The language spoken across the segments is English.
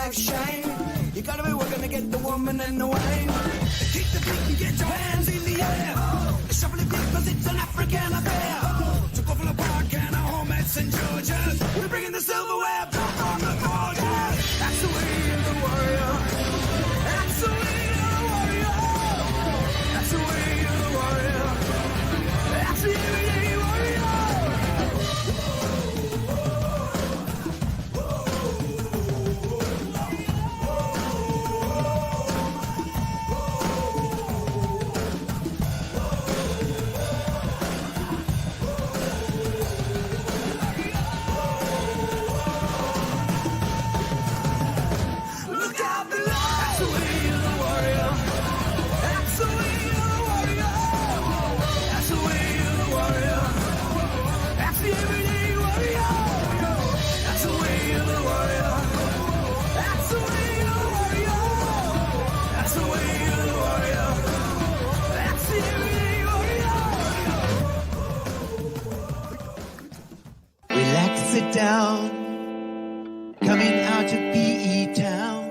like shine. You gotta be working to get the woman and the wine. Keep the beat and get your hands in the air. Shuffle it because it's an African affair. To Buffalo Park and our home at St. George's. We're bringing the silverware back on the borders. That's the way of the warrior. That's the way of the warrior. That's the way of the warrior. That's the everyday warrior. Sit down, coming out of PE town.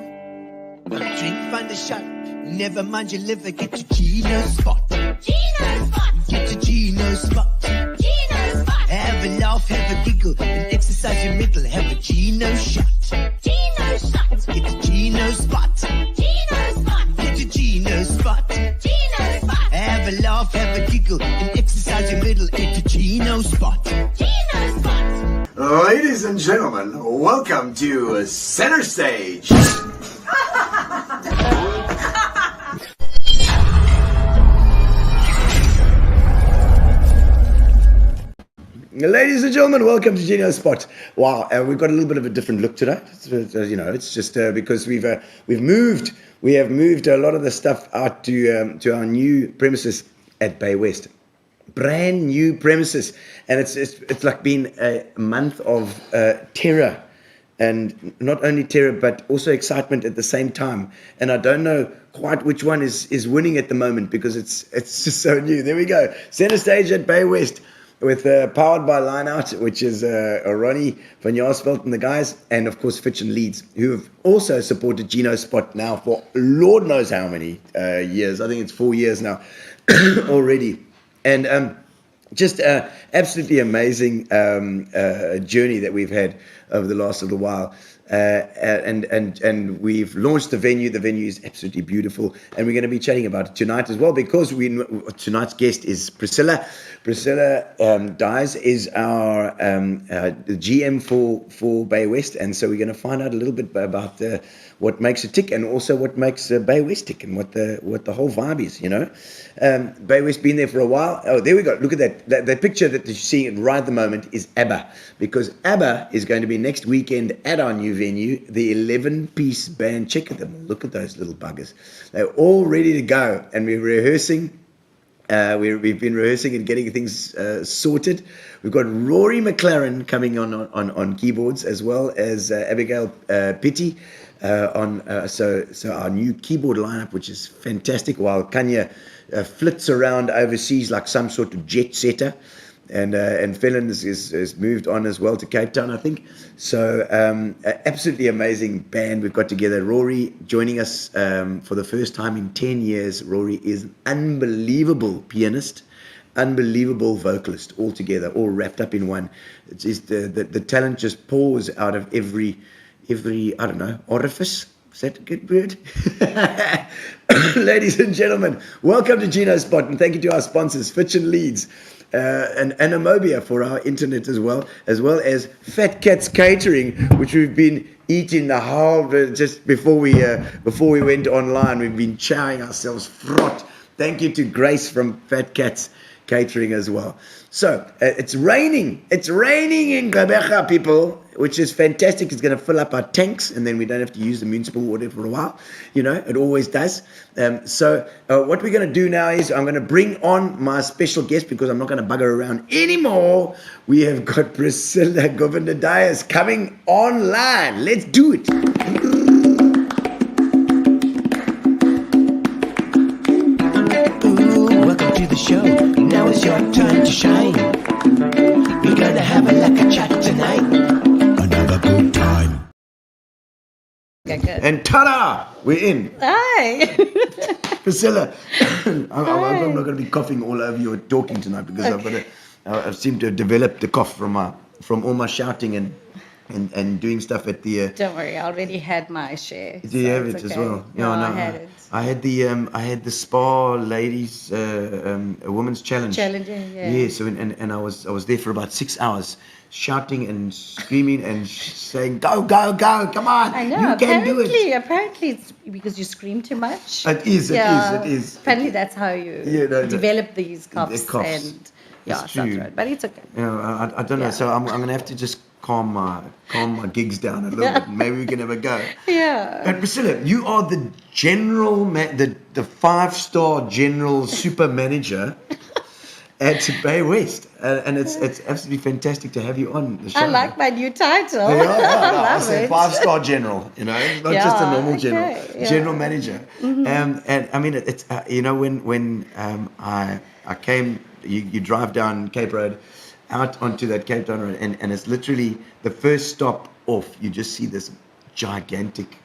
One drink, find a shot, never mind your liver, get your Gino spot. Gino spot! Get your Gino spot. Gino spot! Have a laugh, have a giggle, and exercise your middle, have a Gino shot. Gino shot! Get your Gino spot. Gino spot! Get your Gino spot. Gino spot! Have a laugh, have a giggle, and exercise your middle, get your Gino spot. Gino spot! Ladies and gentlemen, welcome to Center Stage. Ladies and gentlemen, welcome to Gino's Spot. Wow, we've got a little bit of a different look today. It's just because we have moved a lot of the stuff out to our new premises at Baywest. Brand new premises, and it's like been a month of terror, and not only terror but also excitement at the same time. And I don't know quite which one is winning at the moment because it's just so new. There we go, Center Stage at Baywest with powered by Lineout, which is Ronnie van Jaarsveld and the guys, and of course Fitch and Leeds, who have also supported Gino's Spot now for Lord knows how many years. I think it's 4 years now already. And just absolutely amazing journey that we've had over the last little while. And we've launched the venue. The venue is absolutely beautiful, and we're going to be chatting about it tonight as well, because tonight's guest is Priscilla. Priscilla Dyers is our GM for Baywest, and so we're going to find out a little bit about what makes it tick, and also what makes Baywest tick, and what the whole vibe is. Baywest been there for a while. Oh, there we go. Look at that picture that you're seeing right at the moment is ABBA, because ABBA is going to be next weekend at our new venue, the 11-piece band. Check at them. Look at those little buggers. They're all ready to go, and we're rehearsing. We've been rehearsing and getting things sorted. We've got Rory McLaren coming on keyboards, as well as Abigail Pitti so our new keyboard lineup, which is fantastic, while Kanya flits around overseas like some sort of jet setter. And Felon is moved on as well to Cape Town, I think. So absolutely amazing band we've got together. Rory joining us for the first time in 10 years. Rory is an unbelievable pianist, unbelievable vocalist, all together, all wrapped up in one. It's just the talent just pours out of every I don't know, orifice. Is that a good word? Ladies and gentlemen, welcome to Gino's Spot, and thank you to our sponsors, Fitch and Leeds, and Amobia for our internet as well as Fat Cats Catering, which we've been eating the whole just before we went online. We've been chowing ourselves fraught. Thank you to Grace from Fat Cats Catering as well. So it's raining in Gqeberha, people, which is fantastic. It's going to fill up our tanks, and then we don't have to use the municipal water for a while. It always does. So what we're going to do now is I'm going to bring on my special guest, because I'm not going to bugger around anymore. We have got Priscilla Govender-Dyers coming online. Let's do it. Welcome to the show. Now it's your time to shine. We're gonna have a chat tonight. Another good time. Okay, good. And ta-da! We're in. Hi. Priscilla, I'm not going to be coughing all over you talking tonight because I've seemed to have developed a cough from all my shouting and doing stuff at the. Don't worry, I already had my share. Do you so have it's it as okay. well? No, I had it. I had the spa ladies a women's challenge. Challenging, yeah. Yeah. So and I was there for about 6 hours, shouting and screaming and saying, "Go, go, go! Come on! I know. You can do it!" Apparently, it's because you scream too much. It is. It is. Apparently, that's how you develop these coughs. coughs. And It's sounds true. right. But it's okay. I don't know. Yeah. So I'm going to have to just calm my gigs down a little bit. Maybe we can have a go. Yeah. But Priscilla, you are the general, the 5-star general super manager at Baywest, and it's absolutely fantastic to have you on the show. I like my new title. I love said it. 5-star general, not just a normal general, okay, general manager. And I mean, it's when I came, you drive down Cape Road, out onto that Cape Town Road, and it's literally the first stop off. You just see this gigantic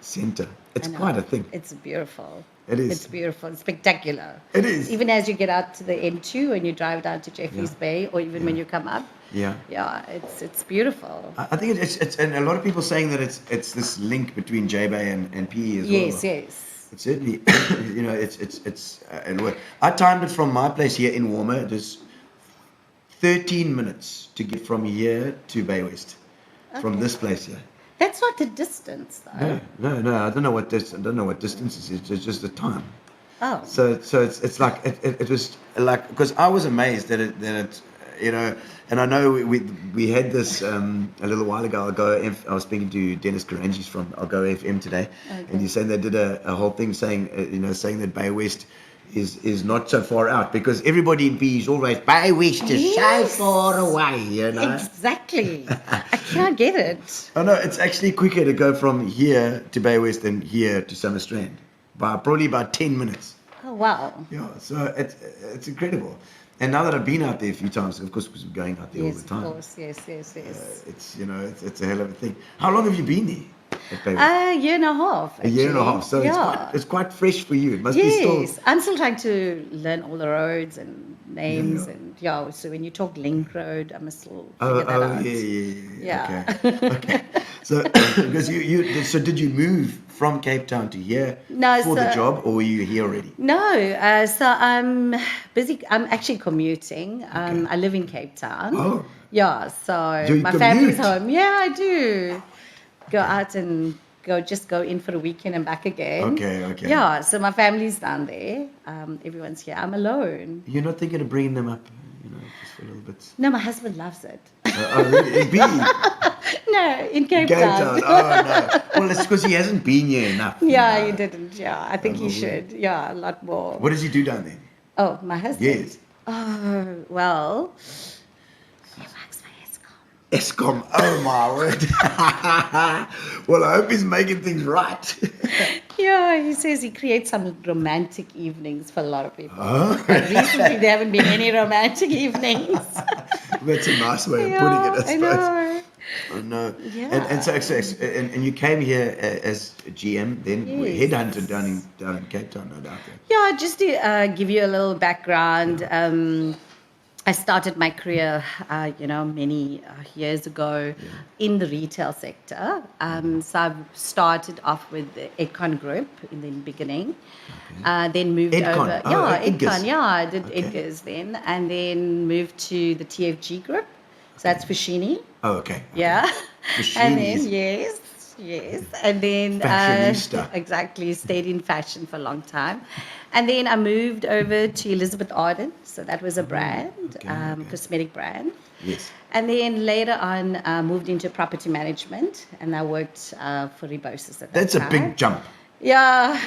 centre. It's quite a thing. It's beautiful. It is. It's beautiful. It's spectacular. It is. Even as you get out to the N2 and you drive down to Jeffreys Bay, or even when you come up. Yeah. Yeah, it's beautiful. I think it's and a lot of people saying that it's this link between J-Bay and PE as well. Yes. It's certainly, and I timed it from my place here in Warmer. It is 13 minutes to get from here to Baywest, from this place here. That's not the distance, though. No. I don't know what distance is. It's just the time. Oh. So it's like it was like, because I was amazed that it and I know we had this a little while ago. I was speaking to Dennis Karanjis from Algo FM today, and he said they did a whole thing saying that Baywest is not so far out, because everybody in PE is always Baywest is so far away, Exactly. I can't get it. Oh no, it's actually quicker to go from here to Baywest than here to Summer Strand by probably about 10 minutes. Oh, wow. Yeah, so it's incredible. And now that I've been out there a few times, of course, because we're going out there all the time. Yes, of course. Yes. It's a hell of a thing. How long have you been there at Baywest? A year and a half. A year and a actually. half. So it's quite fresh for you. It must be Yes, still. I'm still trying to learn all the roads and names and so when you talk Link Road, I must still figure that out. Yeah. Okay. So because so did you move from Cape Town to here for the job, or were you here already? No, so I'm busy. I'm actually commuting. I live in Cape Town. Oh. Yeah, so Do you my commute? family's home. Yeah, I do. Go out and go in for a weekend and back again. Okay. Yeah, so my family's down there. Everyone's here. I'm alone. You're not thinking of bringing them up, just for a little bit? No, my husband loves it. Really? In PE? No, in Cape Cape Town. Town. Oh no. Well, it's because he hasn't been here enough. Yeah, he didn't. Yeah, I think he should. Yeah, a lot more. What does he do down there? Oh, my husband? Yes. Oh, well, he works for ESCOM. ESCOM. Oh my word. Well, I hope he's making things right. Yeah, he says he creates some romantic evenings for a lot of people. Oh. But recently, there haven't been any romantic evenings. That's a nice way of putting it, I suppose. I know. Oh no. Yeah. And so and you came here as a GM, then Yes. headhunted down in Cape Town, no doubt. Yeah, just to give you a little background, I started my career, many years ago in the retail sector. So I started off with the Edcon Group in the beginning, then moved Edcon. over. Oh, Edgars. Edcon. Yeah, I did Edgars then, and then moved to the TFG Group. So that's Fashini. Oh, okay. Yeah. And then, Fashini's. yes. And then, Fashionista. exactly, stayed in fashion for a long time. And then I moved over to Elizabeth Arden. So that was a brand, cosmetic brand. Yes. And then later on, moved into property management. And I worked for Rebosis at that That's time. a big jump. Yeah.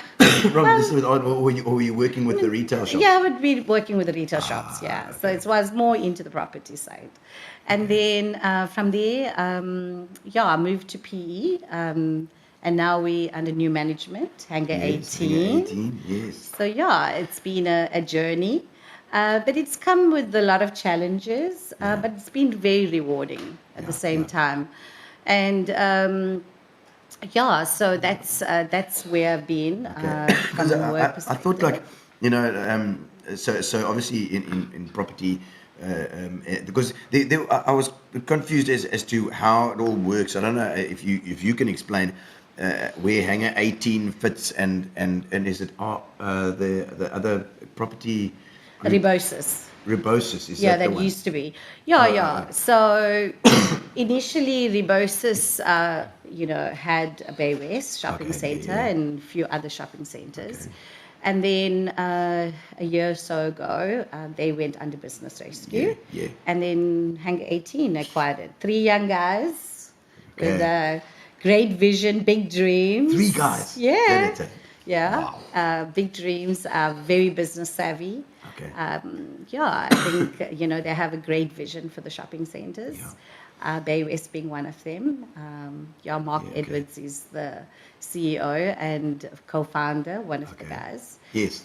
From this or were you working with the retail shop? Yeah, I would be working with the retail shops, yeah. So it was more into the property side. And then from there, I moved to PE. And now we're under new management, Hangar 18. 18, yes. So, it's been a journey. But it's come with a lot of challenges, but it's been very rewarding at the same time. And, yeah, so that's where I've been from Because a work I perspective. thought, like, you know, so obviously in property, because I was confused as to how it all works. I don't know if you can explain where Hanger 18 fits, and is it the other property group, Rebosis. Rebosis, is Yeah, that the that one? used to be. Yeah, Oh, yeah. So initially, Rebosis, had a Baywest shopping Okay, yeah, center yeah. and a few other shopping centers. Okay. And then a year or so ago, they went under business rescue. Yeah, yeah. And then Hangar 18 acquired it. 3 young guys with Okay. great vision, big dreams. 3 guys. Yeah. That it. Yeah. Wow. Big dreams, very business savvy. Okay. Yeah, I think, they have a great vision for the shopping centers. Yeah. Baywest being one of them. Mark Yeah, okay. Edwards is the CEO and co-founder, one of the Okay. guys. Yes.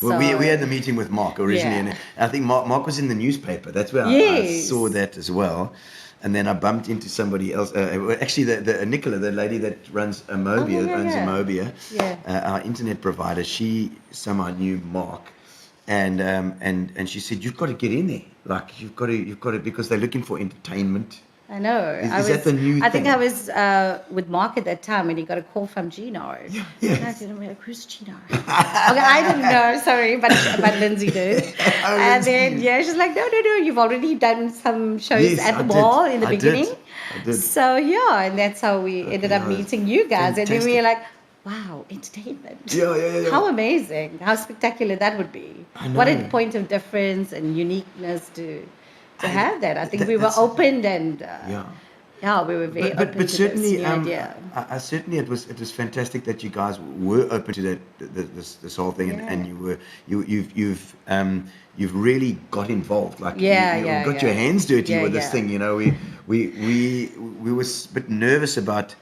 So Well, we had the meeting with Mark originally, Yeah. and I think Mark was in the newspaper. That's where I Yes. saw that as well. And then I bumped into somebody else. Actually, the Nicola, the lady that runs Amobia, owns yeah. Amobia, Yeah. our internet provider. She somehow knew Mark, and she said, "You've got to get in there. Like you've got to, because they're looking for entertainment." I know. Is that the new I think thing? I was with Mark at that time when he got a call from Gino. Yeah. And I didn't know, who's Gino? Okay, I didn't know, sorry, but Lindsay did. And then, she's like, no, you've already done some shows Yes, at the I did. mall in the I did. beginning. I did. So, and that's how we ended up that was meeting you guys. And then we were fantastic. like, wow, entertainment. Yeah. How amazing, how spectacular that would be. I What a know. point of difference and uniqueness to have that. I think we were that's- opened and... Yeah. we were very But open to certainly, this new idea. I certainly it was fantastic that you guys were open to that this whole thing, and you've really got involved. Like you got your hands dirty with this thing. You know, we were a bit nervous about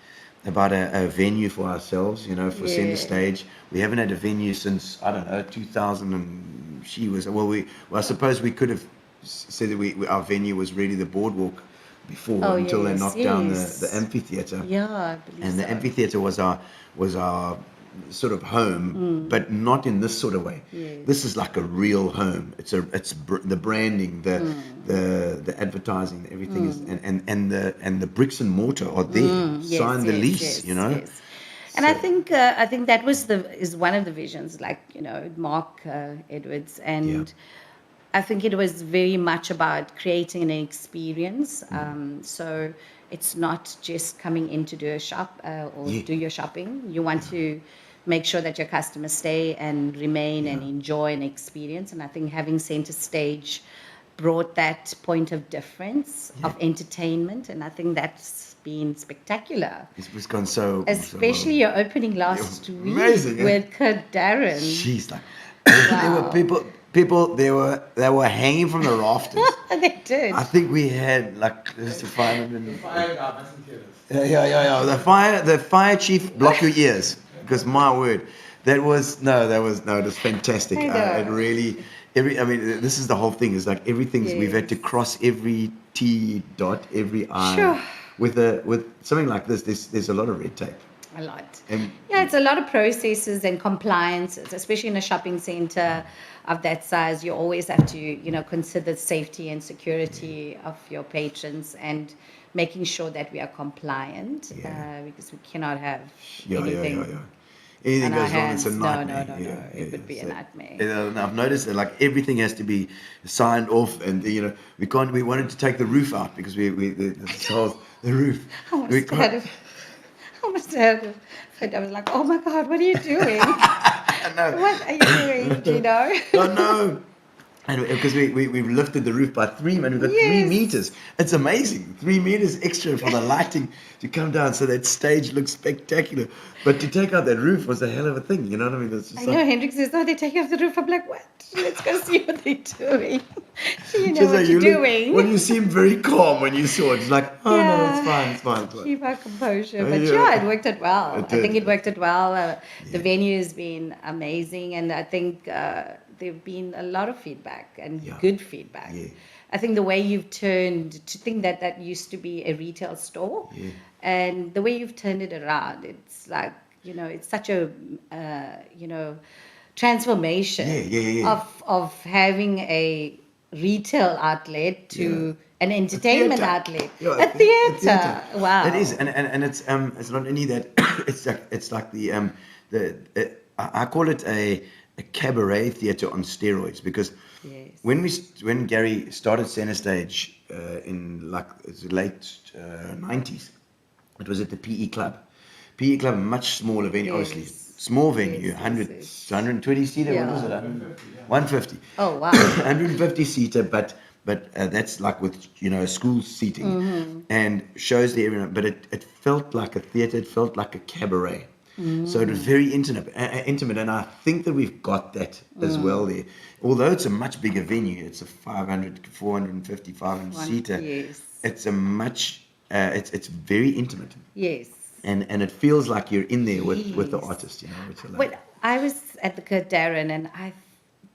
a venue for ourselves. You know, for Centrestage. We haven't had a venue since, I don't know, 2000, and I suppose we could have said that our venue was really the boardwalk before, until they knocked down the amphitheater. Yeah, I believe And so. the amphitheater was our sort of home, but not in this sort of way. Yes. This is like a real home. It's the branding, the advertising, everything is, and the bricks and mortar are there. Sign the lease, you know. Yes. And I think that is one of the visions, like Mark Edwards, and I think it was very much about creating an experience. So it's not just coming in to do a shop or do your shopping. You want to make sure that your customers stay and remain and enjoy an experience. And I think having Centrestage brought that point of difference of entertainment. And I think that's been spectacular. It's gone so. Especially your opening last week amazing, with Kurt Darren. Jeez, like there were people. They were hanging from the rafters. They did. I think we had like just to find them. Fire The fire chief, block your ears, because my word, it was fantastic. I know. It really, this is the whole thing. Is like everything's we've had to cross every T dot, every I. Sure. With something like this, there's a lot of red tape. A lot. And It's a lot of processes and compliances, especially in a shopping center of that size. You always have to, consider safety and security of your patrons and making sure that we are compliant because we cannot have anything. Anything on our goes wrong, it's a hands. nightmare. No. It would be a nightmare. I've noticed that like everything has to be signed off, and we wanted to take the roof out because the roof. I was like, oh my God, what are you doing? No. What are you doing, Gino? No. And because we've lifted the roof by 3 meters, we've got 3 meters. It's amazing. 3 meters extra for the lighting to come down, so that stage looks spectacular. But to take out that roof was a hell of a thing. You know what I mean? It's just I know, Hendrik says, they're taking off the roof. I'm like, what? Let's go see what they're doing. You know Just what like you're doing. Well, you seemed very calm when you saw it. It's like, oh no, it's fine. Keep our composure. But Yeah. it worked out well. It I think did. it worked out well. The venue has been amazing. And I think there've been a lot of feedback and good feedback. Yeah. I think the way you've turned to think that that used to be a retail store, and the way you've turned it around, it's like, it's such a, transformation of having a retail outlet to an entertainment outlet, a theater. Wow, it is, and it's not only that. it's like I call it a cabaret theater on steroids, because when Gary started Centrestage in the late 90s, it was at the PE Club. PE Club, much smaller venue, obviously. Small venue, 120 seater, what was it? 150. Oh, wow. 150 seater, but that's like with, school seating and shows there, everyone. But it felt like a theater, it felt like a cabaret. So it was very intimate, and I think that we've got that as well there. Although it's a much bigger venue, it's a 500, 450, 500 seater. Yes. It's a much, it's very intimate. Yes. And it feels like you're in there with the artist, which I love. Well, I was at the Kurt Darren, and I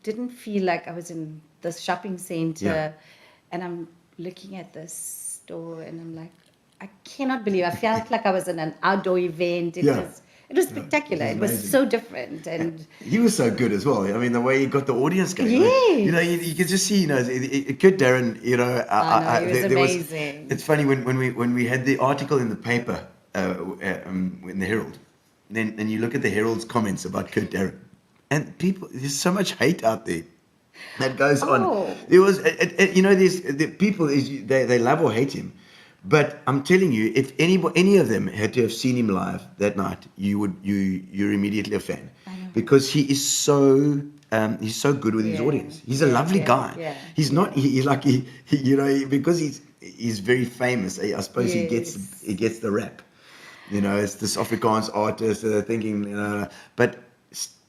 didn't feel like I was in this shopping center, and I'm looking at this store, and I'm like, I cannot believe. I felt like I was in an outdoor event. It was spectacular. It was so different, and he was so good as well. I mean, the way he got the audience going. Yes. You could just see, Kurt Darren. He was amazing. It's funny when we had the article in the paper, in the Herald, then you look at the Herald's comments about Kurt Darren, and there's so much hate out there that goes on. There was, there's the people they love or hate him. But I'm telling you, if any of them had to have seen him live that night, you're immediately a fan, because he is so good with his audience. He's a lovely guy. Yeah. He's not because he's very famous. I suppose he gets the rap. It's this Afrikaans artist. They're thinking, but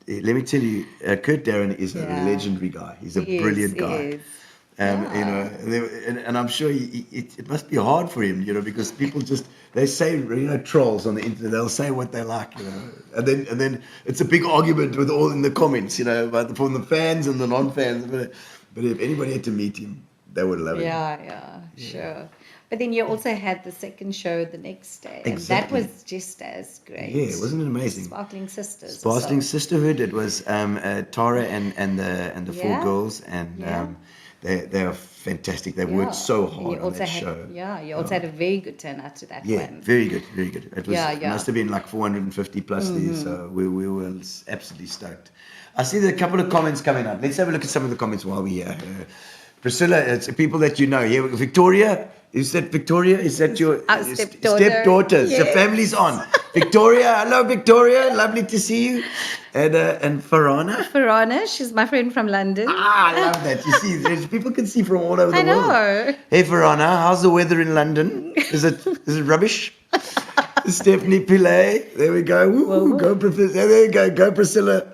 let me tell you, Kurt Darren is a legendary guy. He's a brilliant guy. And I'm sure it must be hard for him, because people they say, trolls on the internet, they'll say what they like, and then it's a big argument with all in the comments, from the fans and the non-fans. But if anybody had to meet him, they would love him. Yeah, sure. But then you also had the second show the next day, and that was just as great. Yeah, wasn't it amazing? Sparkling Sisters. Sisterhood. It was Tara and the four girls, and they are fantastic. They worked so hard on that show. Yeah, you also had a very good turnout to that one. Yeah, very good. It was must have been like 450 plus there, so we were absolutely stoked. I see there are a couple of comments coming up. Let's have a look at some of the comments while we're here. Priscilla, it's people that you know here. Victoria, is that Victoria? Is that your stepdaughter? Yes. The family's on. Victoria, hello Victoria, lovely to see you. And Farana, she's my friend from London. I love that. You see, people can see from all over the world. I know. Hey Farana, how's the weather in London? Is it rubbish? Stephanie Pillay, there we go. Woo, go Priscilla. There you go Priscilla.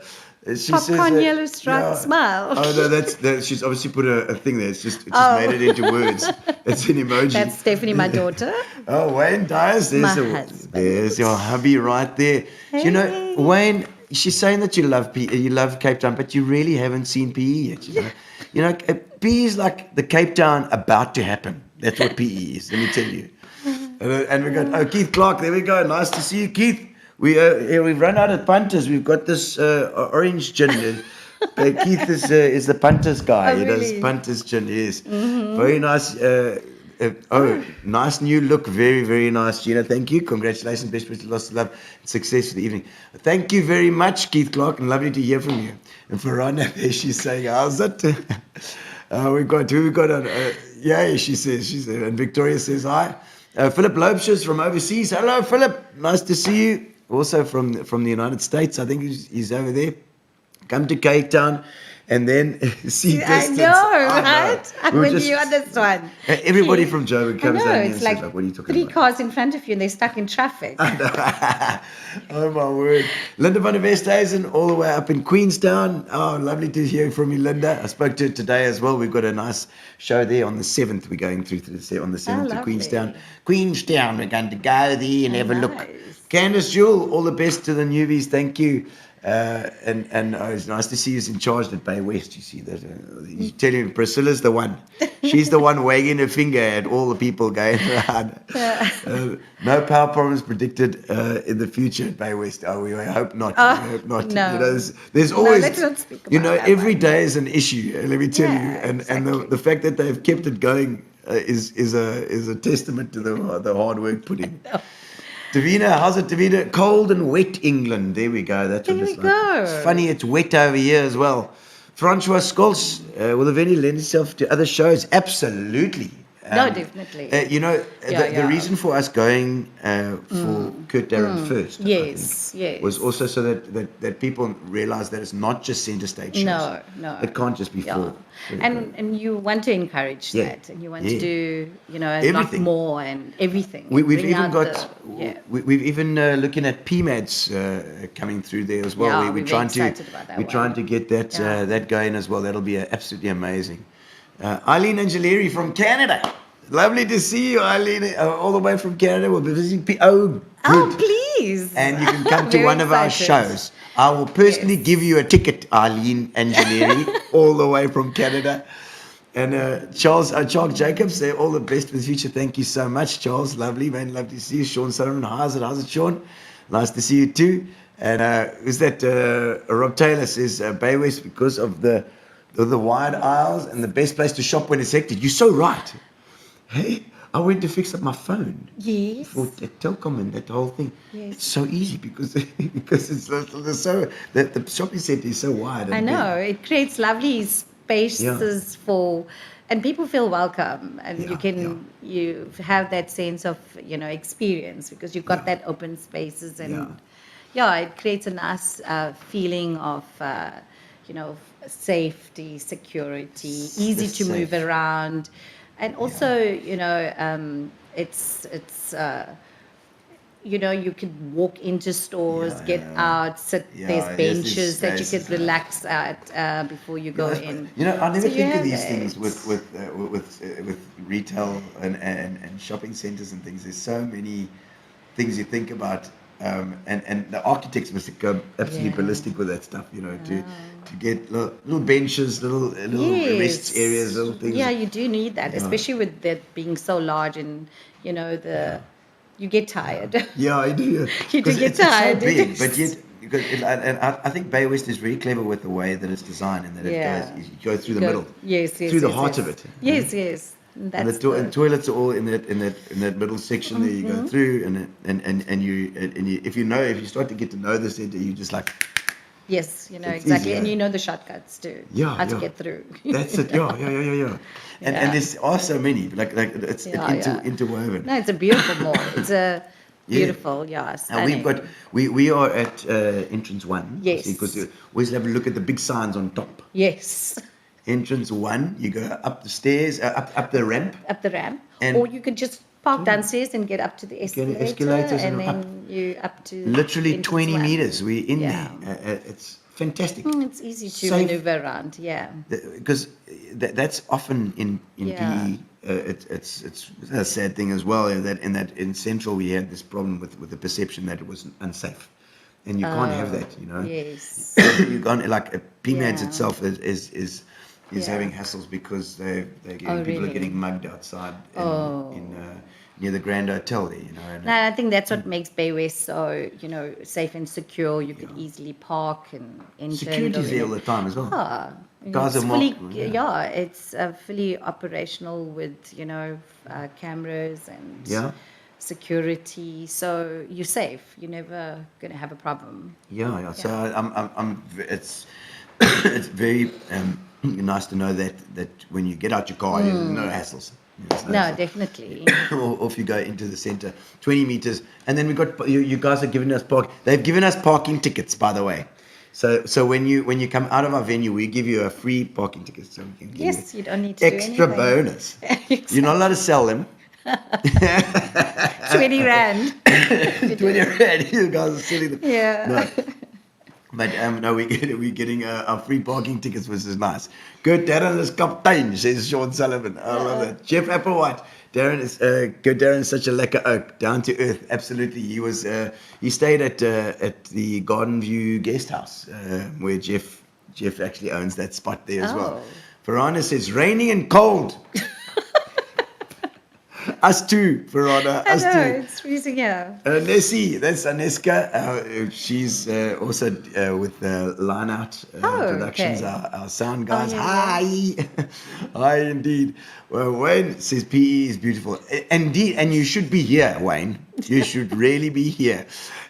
She Popcorn says, yellow striped smile. Oh no, that's she's obviously put a thing there. It's just made it into words. It's an emoji. That's Stephanie, my daughter. Oh, Wayne Dyers, there's your hubby right there. Hey. Wayne, she's saying that you love Cape Town, but you really haven't seen PE yet. PE is like the Cape Town about to happen. That's what PE is. Let me tell you. And we got Keith Clark. There we go. Nice to see you, Keith. We've run out of punters. We've got this orange gin. Keith is the punters guy. Oh, He really? does punters gin. Yes, very nice. Nice new look. Very, very nice, Gino. Thank you. Congratulations. Best wishes, lots of love and success for the evening. Thank you very much, Keith Clark, and lovely to hear from you. And Farana, she's saying, how's that? We've got she says, and Victoria says hi. Philip Lobshes from overseas. Hello, Philip. Nice to see you. Also from the United States. I think he's over there. Come to Cape Town and then see distance. I know, right? I'm with you on this one. Everybody from Joburg comes down here and it's says, like what are you talking 3 about? cars in front of you and they're stuck in traffic. Oh my word. Linda van der Westhuizen all the way up in Queenstown. Oh, lovely to hear from you, Linda. I spoke to her today as well. We've got a nice show there on the 7th. We're going through on the 7th to lovely. Queenstown. We're going to go there and have a look. Candice Jewell, all the best to the newbies. Thank you. And it's nice to see who's in charge at Baywest. You see that? You tell you, Priscilla's the one. She's the one wagging her finger at all the people going around. No power problems predicted in the future at Baywest. Oh, we hope not. We hope not. No. You know, there's always, let's not speak you about know, that every one. day is an issue. Let me tell you. And exactly. the fact that they've kept it going is a testament to the hard work put in. Davina, how's it, Davina? Cold and wet England. There we go. That's what There it's we like. go. It's funny, it's wet over here as well. Francois Scholz, will the venue lend itself to other shows? Absolutely. No, definitely. You know, Yeah, the reason for us going for Kurt Darren first, Yes, I think, yes. was also so that people realize that it's not just Centrestage shows. No. It can't just be full. And you want to encourage Yeah. that, and you want Yeah. to do, a lot Everything. more and everything. We've Bring even out got, the- we've even looking at PMADs coming through there as well. Yeah, we're we're trying very to excited about that we're one. trying to get that Yeah. that going as well. That'll be absolutely amazing. Eileen Angeleri from Canada. Lovely to see you, Eileen, all the way from Canada. We'll be visiting. Oh, Good. please. And you can come to Very one of our excited. shows. I will personally Yes. give you a ticket, Eileen Angeleri, all the way from Canada. And Charles Jacobs, say all the best for the future. Thank you so much, Charles. Lovely, man. Love to see you. Sean Sullivan, how's it, Sean? Nice to see you too. And who's that? Rob Taylor says Baywest because of the wide aisles and the best place to shop when it's hectic. You're so right. Hey, I went to fix up my phone. Yes. For Telkom and that whole thing. Yes. It's so easy because it's so the shopping center is so wide. And I know. It creates lovely spaces for, and people feel welcome, and you have that sense of experience because you've got that open spaces, and it creates a nice feeling of safety, security, easy to move around, and also it's you could walk into stores, get out, sit. There's benches that you could relax at before you go in. I never So you think of have these that. things with retail and shopping centers and things. There's so many things you think about, and the architects must go absolutely ballistic with that stuff. To get little benches, little rest areas, little things. Yeah, you do need that, especially with that being so large, and you get tired. Yeah, I do. You do 'Cause get it's so tired. big, but yet, I think Baywest is very clever with the way that it's designed and that you go through the middle, through the heart of it. Yes, yes. And the toilets are all in that middle section there. You go through, and you if you start to get to know the center, you just like. Yes, It's exactly, easier. and you know the shortcuts too. Yeah, how to yeah. get through. That's it. Yeah. And there's also many like it's interwoven. No, it's a beautiful mall. It's a beautiful, And stunning. we are at entrance 1. Yes. Because we always have a look at the big signs on top. Yes, Entrance 1, you go up the stairs, up the ramp. up the ramp, And- or you could just park downstairs and get up to the escalator, escalators and and then you up to Literally entrance 20 one. meters. We're in Yeah. there. It's fantastic. It's easy to Safe. maneuver around. Yeah. Because that's often in Yeah. PE. It's a sad thing as well. That in Central we had this problem with the perception that it was unsafe, and you can't have that. Yes. You can't PMADS Yeah. itself is having hassles because people are really? getting mugged outside in near the Grand Hotel there. And, No, I think that's what makes Baywest so safe and secure. You could easily park and enter. security's there all the time as well. Guys It's are fully, marked, it's fully operational with cameras and security, so you're safe. You're never going to have a problem. Yeah. So it's it's very nice to know that when you get out your car, there's no hassles. There's No, hassle. definitely. Or if you go into the center, 20 meters, and then we got you guys are giving us They've given us parking tickets, by the way. So when you come out of our venue, we give you a free parking ticket. So we can give Yes, you you don't need to do extra anything. bonus. You're not allowed to sell them. 20 rand. 20 rand. You guys are selling them. Yeah. No. But no, we're getting our free parking tickets, which is nice. Good, Darren is kaptein, says Sean Sullivan. I love that. Jeff Applewhite, Darren is Darren's such a lekker oak, down to earth. Absolutely, he was. He stayed at the Garden View guest house where Jeff actually owns that spot there as well. Verana says raining and cold. Us too, Verana. Us I know, too. it's freezing here. Nessie, that's Aneska. She's also with Line Out Productions, okay. our sound guys. yeah, Hi. Hi, indeed. Well, Wayne says PE is beautiful. Indeed, and you should be here, Wayne. You should really be here.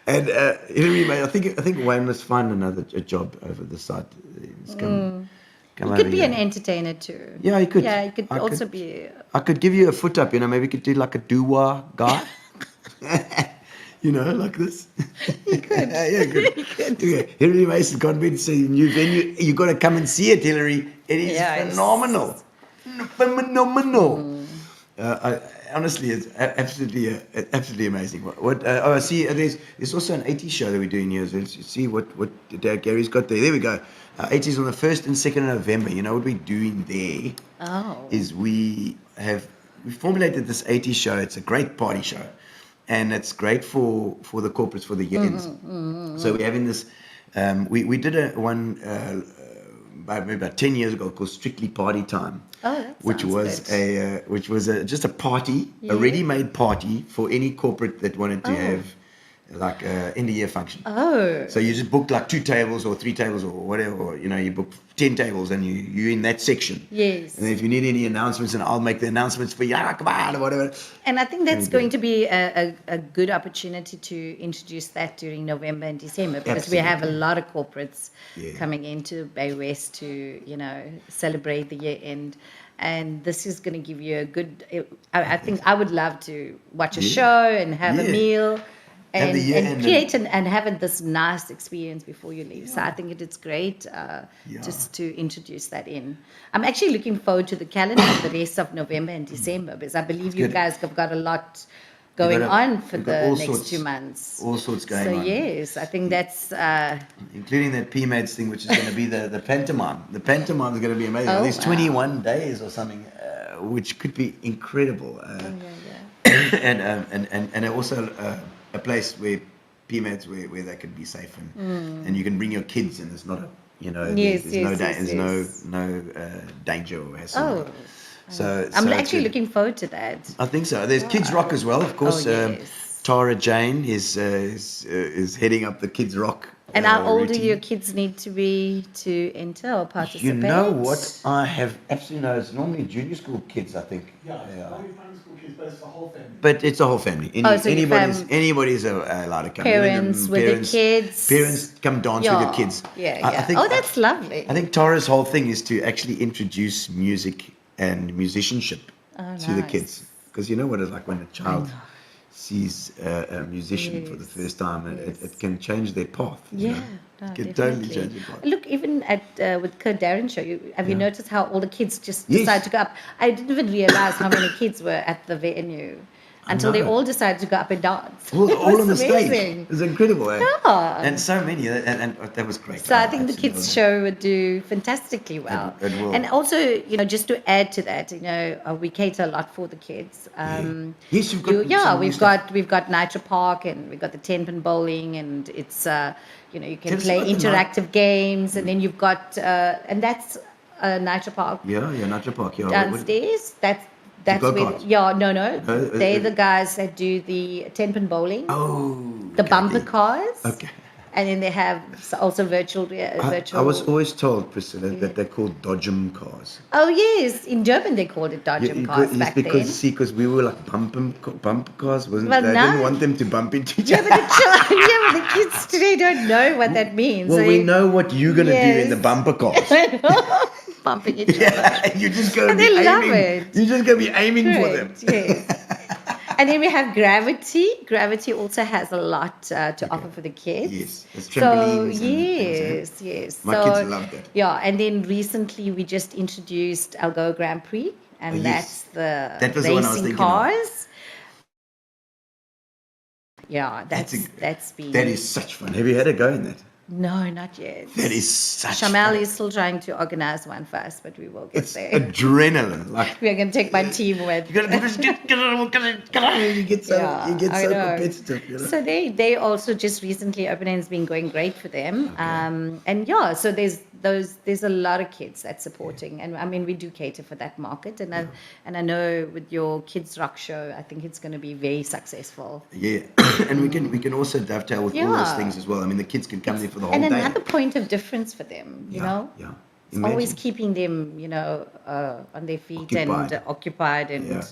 And anyway, I think Wayne must find a job over the side. He's come You over could be here. an entertainer too. Yeah, he could. Yeah, you could I also could- be. I could give you a foot up, maybe you could do like a doo-wah guy. Like this. You could. Yeah, good. Okay. Hillary Mason convent to say new venue. You got to come and see it, Hillary. It is Yes. phenomenal. Phenomenal. Honestly, it's absolutely amazing. I see. There's also an 80s show that we're doing here. So let's see what Gary's got there. There we go. 80s on the 1st and 2nd of November. You know what we're doing there? Is we formulated this 80s show. It's a great party show, and it's great for the corporates for the year ends. So we're having this. We did one maybe about 10 years ago called Strictly Party Time. Which was just a party, a ready-made party for any corporate that wanted to have like a end of year function. So you just booked like 2 tables or 3 tables or whatever, or you book 10 tables and you're in that section. Yes. And if you need any announcements, and I'll make the announcements for you, come on, or whatever. And I think that's going to be a good opportunity to introduce that during November and December, because we have a lot of corporates coming into Baywest to, celebrate the year end. And this is going to give you a good, I think I would love to watch a show and have a meal and create and have this nice experience before you leave. So I think it's great just to introduce that in. I'm actually looking forward to the calendar for the rest of November and December, because I believe you guys have got a lot going on for the next 2 months. All sorts going on. So yes, I think that's... including that PMADS thing, which is going to be the pantomime. The pantomime is going to be amazing. Oh, There's 21 days or something, which could be incredible. And also a place where PMADS where they can be safe and you can bring your kids and it's not a there's no danger or hassle. So I'm actually looking forward to that. I think so. There's Kids Rock as well, of course. Tara Jane is heading up the Kids Rock. And how old do routine. your kids need to be to enter or participate? You know what? I have absolutely no. It's normally junior school kids, I think. Yeah, only primary school kids, but it's the whole family. But it's a whole family. So anybody's allowed to come. Parents with their kids. Parents come dance with your kids. Yeah. I think, that's lovely. I think Tara's whole thing is to actually introduce music and musicianship to the kids, because you know what it's like when a child sees a musician for the first time, and it can change their path. No, it can totally change their path. Look, even at with Kurt Darren's show, have you noticed how all the kids just decide to go up? I didn't even realize how many kids were at the venue until they all decided to go up and dance. All on the amazing. stage. It's incredible. Yeah. And so many, and that was great. So I think the kids' show would do fantastically well. It will. And also, just to add to that, we cater a lot for the kids. Yes, you've got some new stuff. we've got Nitro Park, and we've got the 10-pin bowling, and it's you can Tell us play about the interactive games, and then you've got and that's Nitro Park Yeah, Nitro Park. Yeah, downstairs. That's where, go-karts? they're the guys that do the 10-pin bowling. The okay. bumper cars. Okay. And then they have also virtual. I was always told, Priscilla, that they're called Dodgem cars. Oh yes, in German they called it Dodgem cars back then. Because we were like bumper cars, wasn't Well, they? now- Didn't want them to bump into each Yeah, other. but the kids today don't know what that means. Well, So we you- know what you're going to do in the Yes. bumper cars. bumping each other. Yeah, you're just going to And be they love aiming. it. You're just going to be aiming for them. Correct, yes. And then we have Gravity. Gravity also has a lot to offer for the kids. Yes, it's So trampolines and things, yes. My kids love that. Yeah, and then recently we just introduced Algoa Grand Prix, and Oh, that's yes. the That was the one I was racing thinking of. cars. Yeah, that's been. That is such fun. Have you had a go in that? No, not yet. That is such Shamal fun. is still trying to organize one first, but we will get It's there. adrenaline. Like, We are going to take my team with. you gotta do this, you get so, Yeah, you get I so know. competitive. You know? So they also just recently opened and it's been going great for them. And yeah, so there's a lot of kids that's supporting, and I mean we do cater for that market, and I know with your kids rock show, I think it's going to be very successful. Yeah, and we can also dovetail with all those Yeah. things as well. I mean, the kids can come there for the whole And day. another point of difference for them, you know. Yeah. It's always Imagine. keeping them, you know, on their feet Occupied. and occupied and Yeah.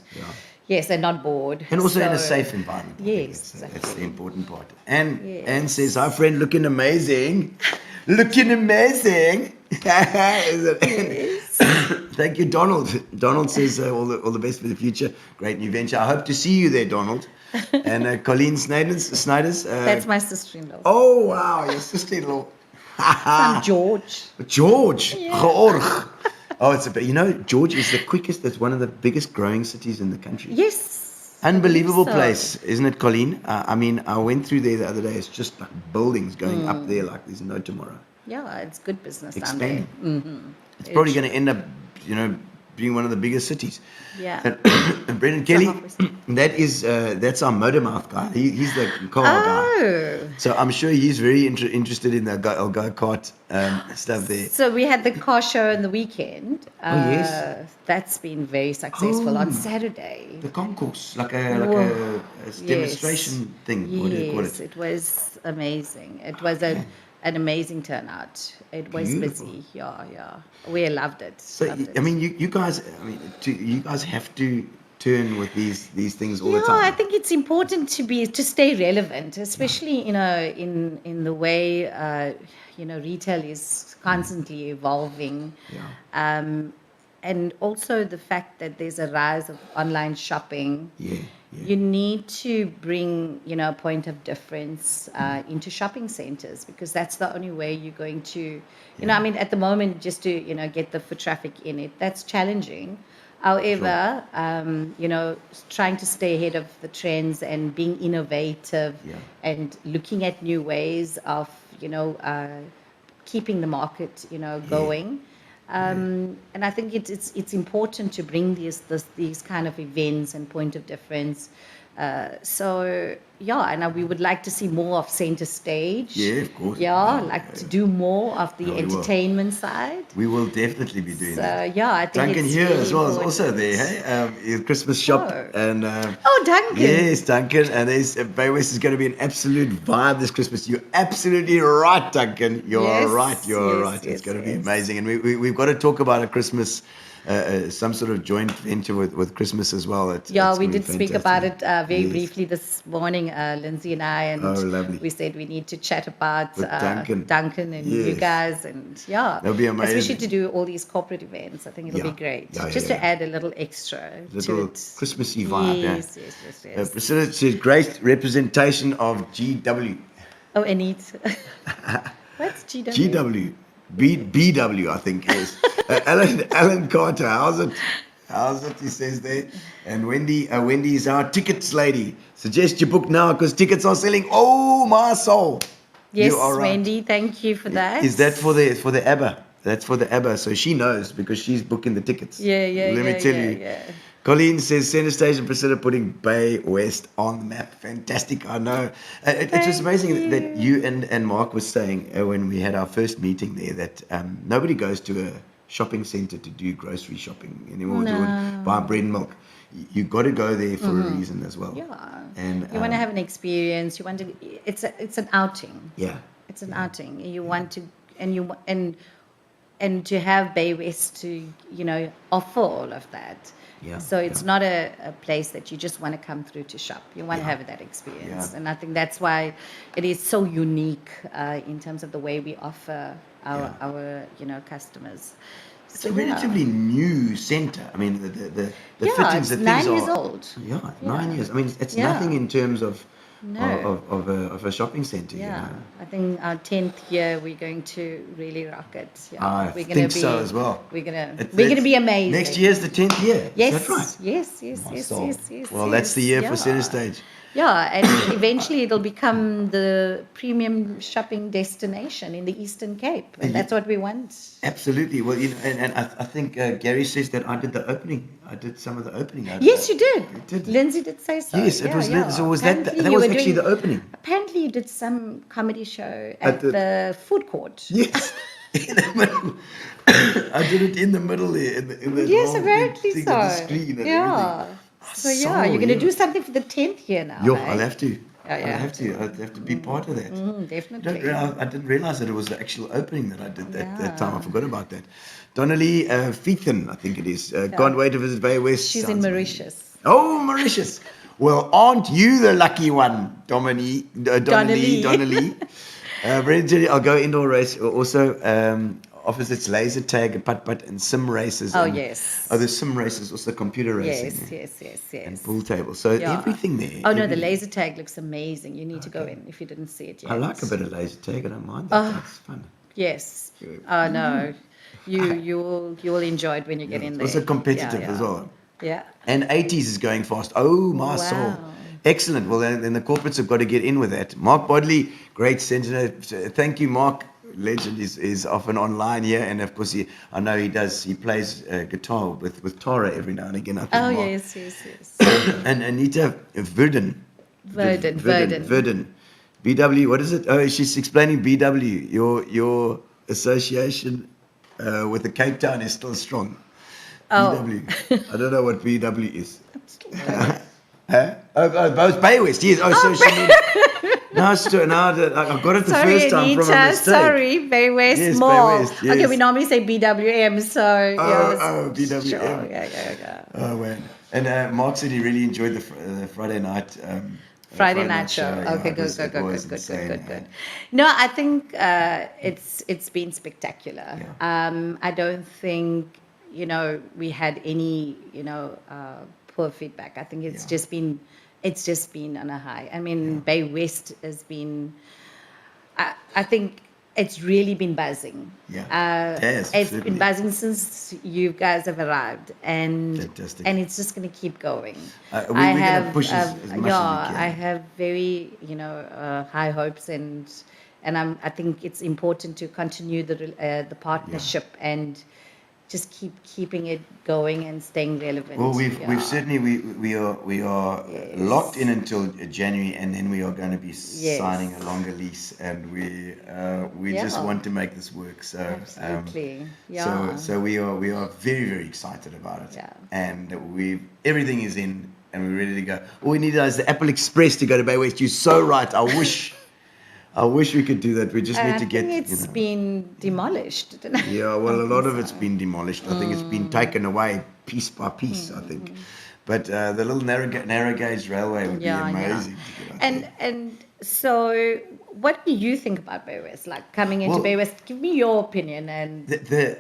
yes, and not bored. And also in a So- safe environment. I think Yes, that's the exactly. important part. And Yes. Anne says, "Hi, friend, looking amazing, looking amazing." Is it? Yes. Thank you, Donald. Donald says all the best for the future. Great new venture. I hope to see you there, Donald. And Colleen Snyders. That's my sister-in-law. Oh wow, your sister-in-law. Son George. George, Georg. Oh, George is the quickest. That's one of the biggest growing cities in the country. Yes. Unbelievable So- place, isn't it, Colleen? I mean, I went through there the other day. It's just like buildings going up there like there's no tomorrow. Yeah, it's good business down there. Expanding. It's probably going to end up, being one of the biggest cities. Yeah. And Brendan Kelly, halfway. that's our motor mouth guy. He's the car guy. Oh. So I'm sure he's very interested in the go-kart stuff there. So we had the car show on the weekend. Yes. That's been very successful Oh. on Saturday. The concourse, like Whoa. a demonstration thing. What do you call Yes, it? it was amazing. It was an amazing turnout. It was Beautiful. busy. Yeah. We loved it. So Loved it. I mean, you guys have to turn with these things all the time. I think it's important to stay relevant, especially in the way retail is constantly evolving. Yeah. And also the fact that there's a rise of online shopping. Yeah. You need to bring, a point of difference into shopping centers, because that's the only way you're going to, I mean, at the moment, just to, get the foot traffic in it, that's challenging. However, trying to stay ahead of the trends and being innovative and looking at new ways of, keeping the market, going. And I think it's important to bring these kind of events and point of difference. And we would like to see more of Centrestage. Yeah, of course. To do more of the we will. entertainment side. We will definitely be doing So that. I think Duncan it's here really as well is important. also there. Hey, his Christmas shop Oh. and. Oh, Duncan. Yes, Duncan, and Baywest is going to be an absolute vibe this Christmas. You're absolutely right, Duncan. You're Yes, right. You're yes, right. It's yes, going to be yes. amazing, and we've got to talk about a Christmas, some sort of joint venture with Christmas as well. It's We gonna be did speak about it fantastic. very Yes. briefly this morning, Lindsay and I, and Oh, lovely. we said we need to chat about With Duncan and you Yes. guys, and That'll be amazing. especially to do all these corporate events. I think it'll Yeah. be great, Yeah, just yeah, to add a little extra to Little it. Christmassy vibe. yeah. Yes. Priscilla says great representation of GW. Oh, and it's what's GW? GW. BW, I think is. Alan Carter, how's it? He says there. And Wendy is our tickets lady. Suggest you book now because tickets are selling. Oh, my soul. Yes, You are right. Wendy, thank you for that. Is that for the ABBA? That's for the ABBA. So she knows because she's booking the tickets. Yeah, Let me tell you. Yeah. Colleen says Centrestage and Priscilla putting Baywest on the map. Fantastic, I know. It was amazing that you and Mark was saying when we had our first meeting there that nobody goes to a shopping centre to do grocery shopping anymore. No. To buy bread and milk. You got to go there for a reason as well. Yeah. And You want to have an experience. You want to. It's an outing. yeah. It's an outing. You want to, and to have Baywest to offer all of that. Yeah, So it's not a place that you just want to come through to shop. You want to have that experience, Yeah. and I think that's why it is so unique in terms of the way we offer our customers. It's a relatively new centre. I mean, the Yeah, fittings, it's the 9 things years are, old. Yeah, Yeah. 9 years. I mean, it's Yeah. nothing in terms of No. of a shopping centre. Yeah, You know? I think our 10th year we're going to really rock it. Yeah. I we're think so as well. We're gonna It's- be amazing. Next year's the 10th year. Yes, Is that right? yes, My soul. yes. Well, that's the year for yeah. Centrestage. Yeah, and eventually it'll become the premium shopping destination in the Eastern Cape, and that's what we want. Absolutely. Well, and I think Gary says that I did the opening. I did some of the opening. Yes, you did. I did. Lindsay did say so. Yes, it was. Yeah. So was that Apparently that you was were actually doing- the opening? Apparently, you did some comedy show At at the food court. Yes. In the middle. I did it in the middle there. In the Yes, long apparently thing so. of the screen and Yeah. everything. So you're going to do something for the 10th year now. Yo, eh? I'll have to. Yeah, I'll have to. I'll have to be part of that. Definitely. I didn't realize that it was the actual opening that I did that time. I forgot about that. Donnelly Feethan, I think it is. Can't wait to visit Baywest. She's in Sounds Mauritius. amazing. Oh, Mauritius. Well, aren't you the lucky one, Donnelly? Brendan, I'll go indoor race. Also, opposites laser tag, putt, and sim races. Oh, and, yes. Oh, there's sim races, also computer racing. Yes. And pool table. So Yeah. everything there. Oh, no, the everything. laser tag looks amazing. You need to go in if you didn't see it yet. I like a bit of laser tag. I don't mind that. That's fun. Yes. Oh, no. You will enjoy it when you get in there. Also competitive as well. Yeah. And 80s is going fast. Oh, my soul. Wow. Excellent. Well, then the corporates have got to get in with that. Mark Bodley, great senator. Thank you, Mark. Legend is often online here. And of course, I know he plays guitar with Tara every now and again. I think, Oh, Mark. yes. And Anita Verdun. BW, what is it? Oh, she's explaining BW. Your association with the Cape Town is still strong. Oh. BW. I don't know what BW is. Huh? Oh, both Baywest. Yes. Oh, so she means. No, it's true. No, I got it the first time Anita, from a mistake. Sorry, Baywest Yes, Mall. Baywest, yes. Okay, we normally say BWM, so yes. Oh, BWM. Sure. Yeah. Oh, man. And Mark said he really enjoyed the Friday night. Friday night show. Yeah, Okay, it was insane. good. No, I think it's been spectacular. Yeah. I don't think we had any poor feedback. I think it's just been on a high. I mean, Baywest has been. I think it's really been buzzing. Yeah. Yes, it's certainly. been buzzing since you guys have arrived, and Fantastic. and it's just going to keep going. We're going to push as much as we can. I have very high hopes, and I think it's important to continue the partnership and just keeping it going and staying relevant. Well, we've certainly we are locked in until January, and then we are going to be signing a longer lease, and we just want to make this work. So absolutely, So we are very, very excited about it, and everything is in, and we're ready to go. All we need is the Apple Express to go to Baywest. You're so right. I wish we could do that. We just need to get. I think it's been demolished. Yeah, well, a lot of it's been demolished. I think it's been taken away piece by piece. I think, but the little narrow gauge railway would be amazing. To get, and so, what do you think about Baywest? Like coming into Baywest, give me your opinion. And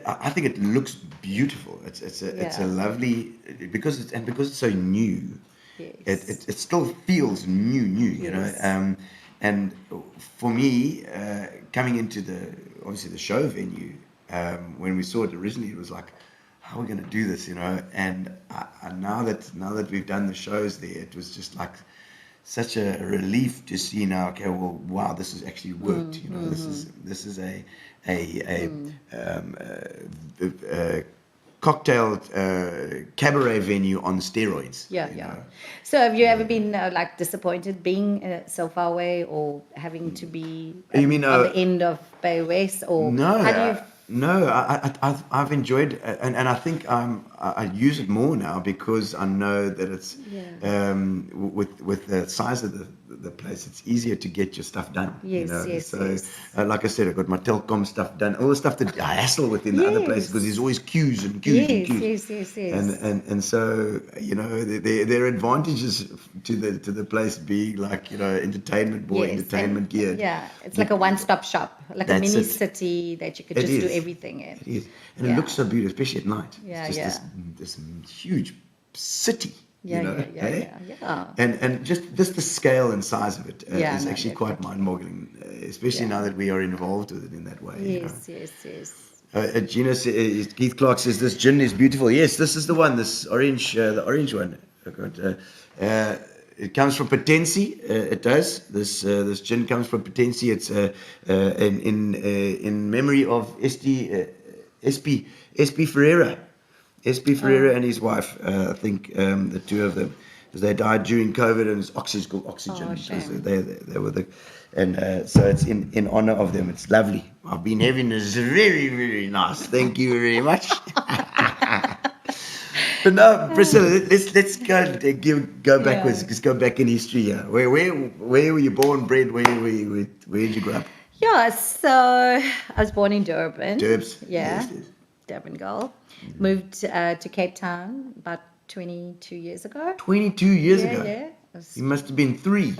I think it looks beautiful. It's a lovely because it's so new. Yes. It still feels new. You know. And for me, coming into obviously the show venue, when we saw it originally, it was like, how are we going to do this, And now that we've done the shows there, it was just like such a relief to see now. Okay, well, wow, this has actually worked. This is a cocktail cabaret venue on steroids. Yeah. So have you ever been disappointed being so far away, or having to be You mean, on the end of Baywest, or No, how do you no. I've enjoyed it, and I think I use it more now because I know that it's with the size of the place, it's easier to get your stuff done. Yes. Like I said, I got my telecom stuff done, all the stuff that I hassle with in the other places because there's always queues and queues. Yes. And so there are advantages to the place being like entertainment geared. Yeah, it's like a one-stop shop, like a That's mini it. city that you could It just do is. everything in. It is, and it looks so beautiful, especially at night. Yeah, it's just this huge city. Yeah. And just the scale and size of it is no, actually quite mind-boggling, especially now that we are involved with it in that way. Yes. Gino says, Keith Clark says this gin is beautiful. Yes, this is the one. This orange, the orange one. It comes from Potensi. It does. This gin comes from Potensi. It's in memory of SP Ferreira. SP Ferreira and his wife. I think the two of them, because they died during COVID, and it's oxygen. shame. So they were the, and so it's in honor of them. It's lovely. I've been having this very, very nice. Thank you very much. But no, Priscilla, let's go backwards. Let's go back in history here. Where were you born, bred? Where did you grow up? Yeah, so I was born in Durban. Durbs. Yeah, Yes, yes. Durban girl. Moved to Cape Town about 22 years ago. 22 years ago. Yeah. I was- You must have been 3.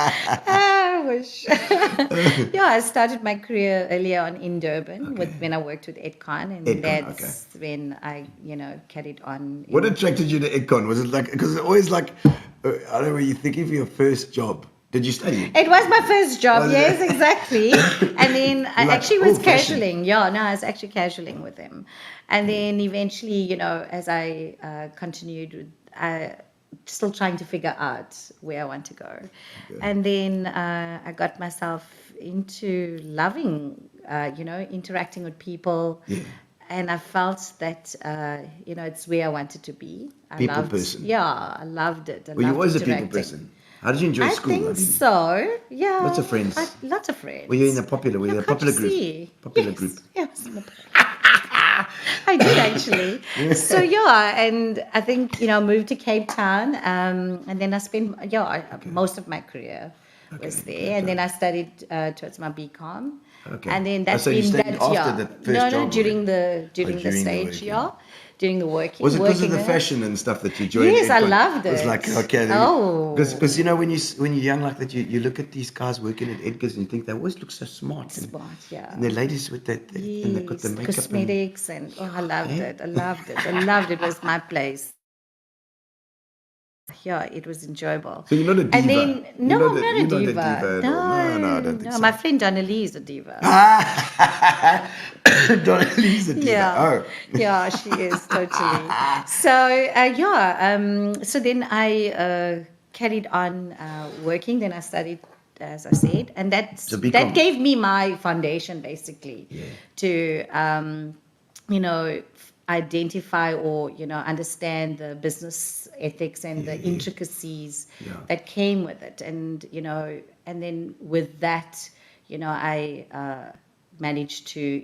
I wish. Yeah, I started my career earlier on in Durban when I worked with Edcon, and Edcon, that's when I, carried on. What attracted you to Edcon? Was it like, because it's always like, I don't know, were you thinking for your first job? Did you study? It was my first job, Was it? yes, exactly. And then I Like actually was old-fashioned. casualing. Yeah, no, I was actually casualing with him. And then eventually, as I continued, still trying to figure out where I want to go. And then I got myself into loving, interacting with people. Yeah. And I felt that, it's where I wanted to be. People person. Yeah, I loved it. Were you loved always a people interacting. person? How did you enjoy I school? think so. Yeah. Lots of friends. Lots of friends. Were you in a popular? Were you in a Can't popular you group? see? Popular Yes, group. yes. I did actually. So yeah, and I think moved to Cape Town, and then I spent most of my career was Okay, there, and then I studied towards my BCom. Okay. And then Oh, that's so you been studied that after the first no, job, during or- the during the stage, working. during the working. Was it because of working the there. fashion and stuff that you joined? Yes, I Edcon? loved It was it. like, okay. Oh. Because when you're young like that, you look at these guys working at Edgar's and you think they always look so smart. And, Smart, yeah. and the ladies with that, and they've got the Yes, makeup. cosmetics and I loved it. I loved it. I loved it. It was my place. Yeah, it was enjoyable. So you're not a diva? And then no, You're I'm not a you're diva. at all. No, I don't think so. My friend Donnelly is a diva. Donnelly's a diva. Yeah, Oh. yeah, she is totally. So so then I carried on working. Then I studied, as I said, and So BCom. that gave me my foundation basically to identify or understand the business ethics and the intricacies that came with it, and and then with that I managed to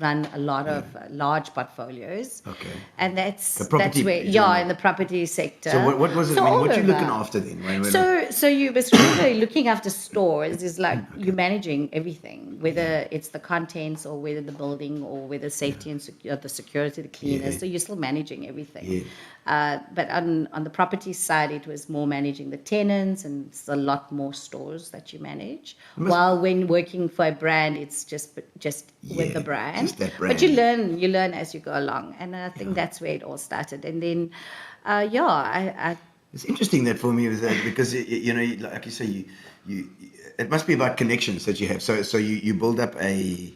run a lot of large portfolios. Okay. And that's The property, where generally. in the property sector. So what was it? So I mean, all what you over. looking after then? So you basically looking after stores is like you're managing everything, whether it's the contents or whether the building or whether safety and the security, the cleaners. Yeah. So you're still managing everything. Yeah. But on the property side, it was more managing the tenants, and it's a lot more stores that you manage. While when working for a brand, it's just with the brand. just that But brand. you learn as you go along, and I think that's where it all started. And then, I It's interesting that for me was that because like you say, you it must be about connections that you have. So you build up a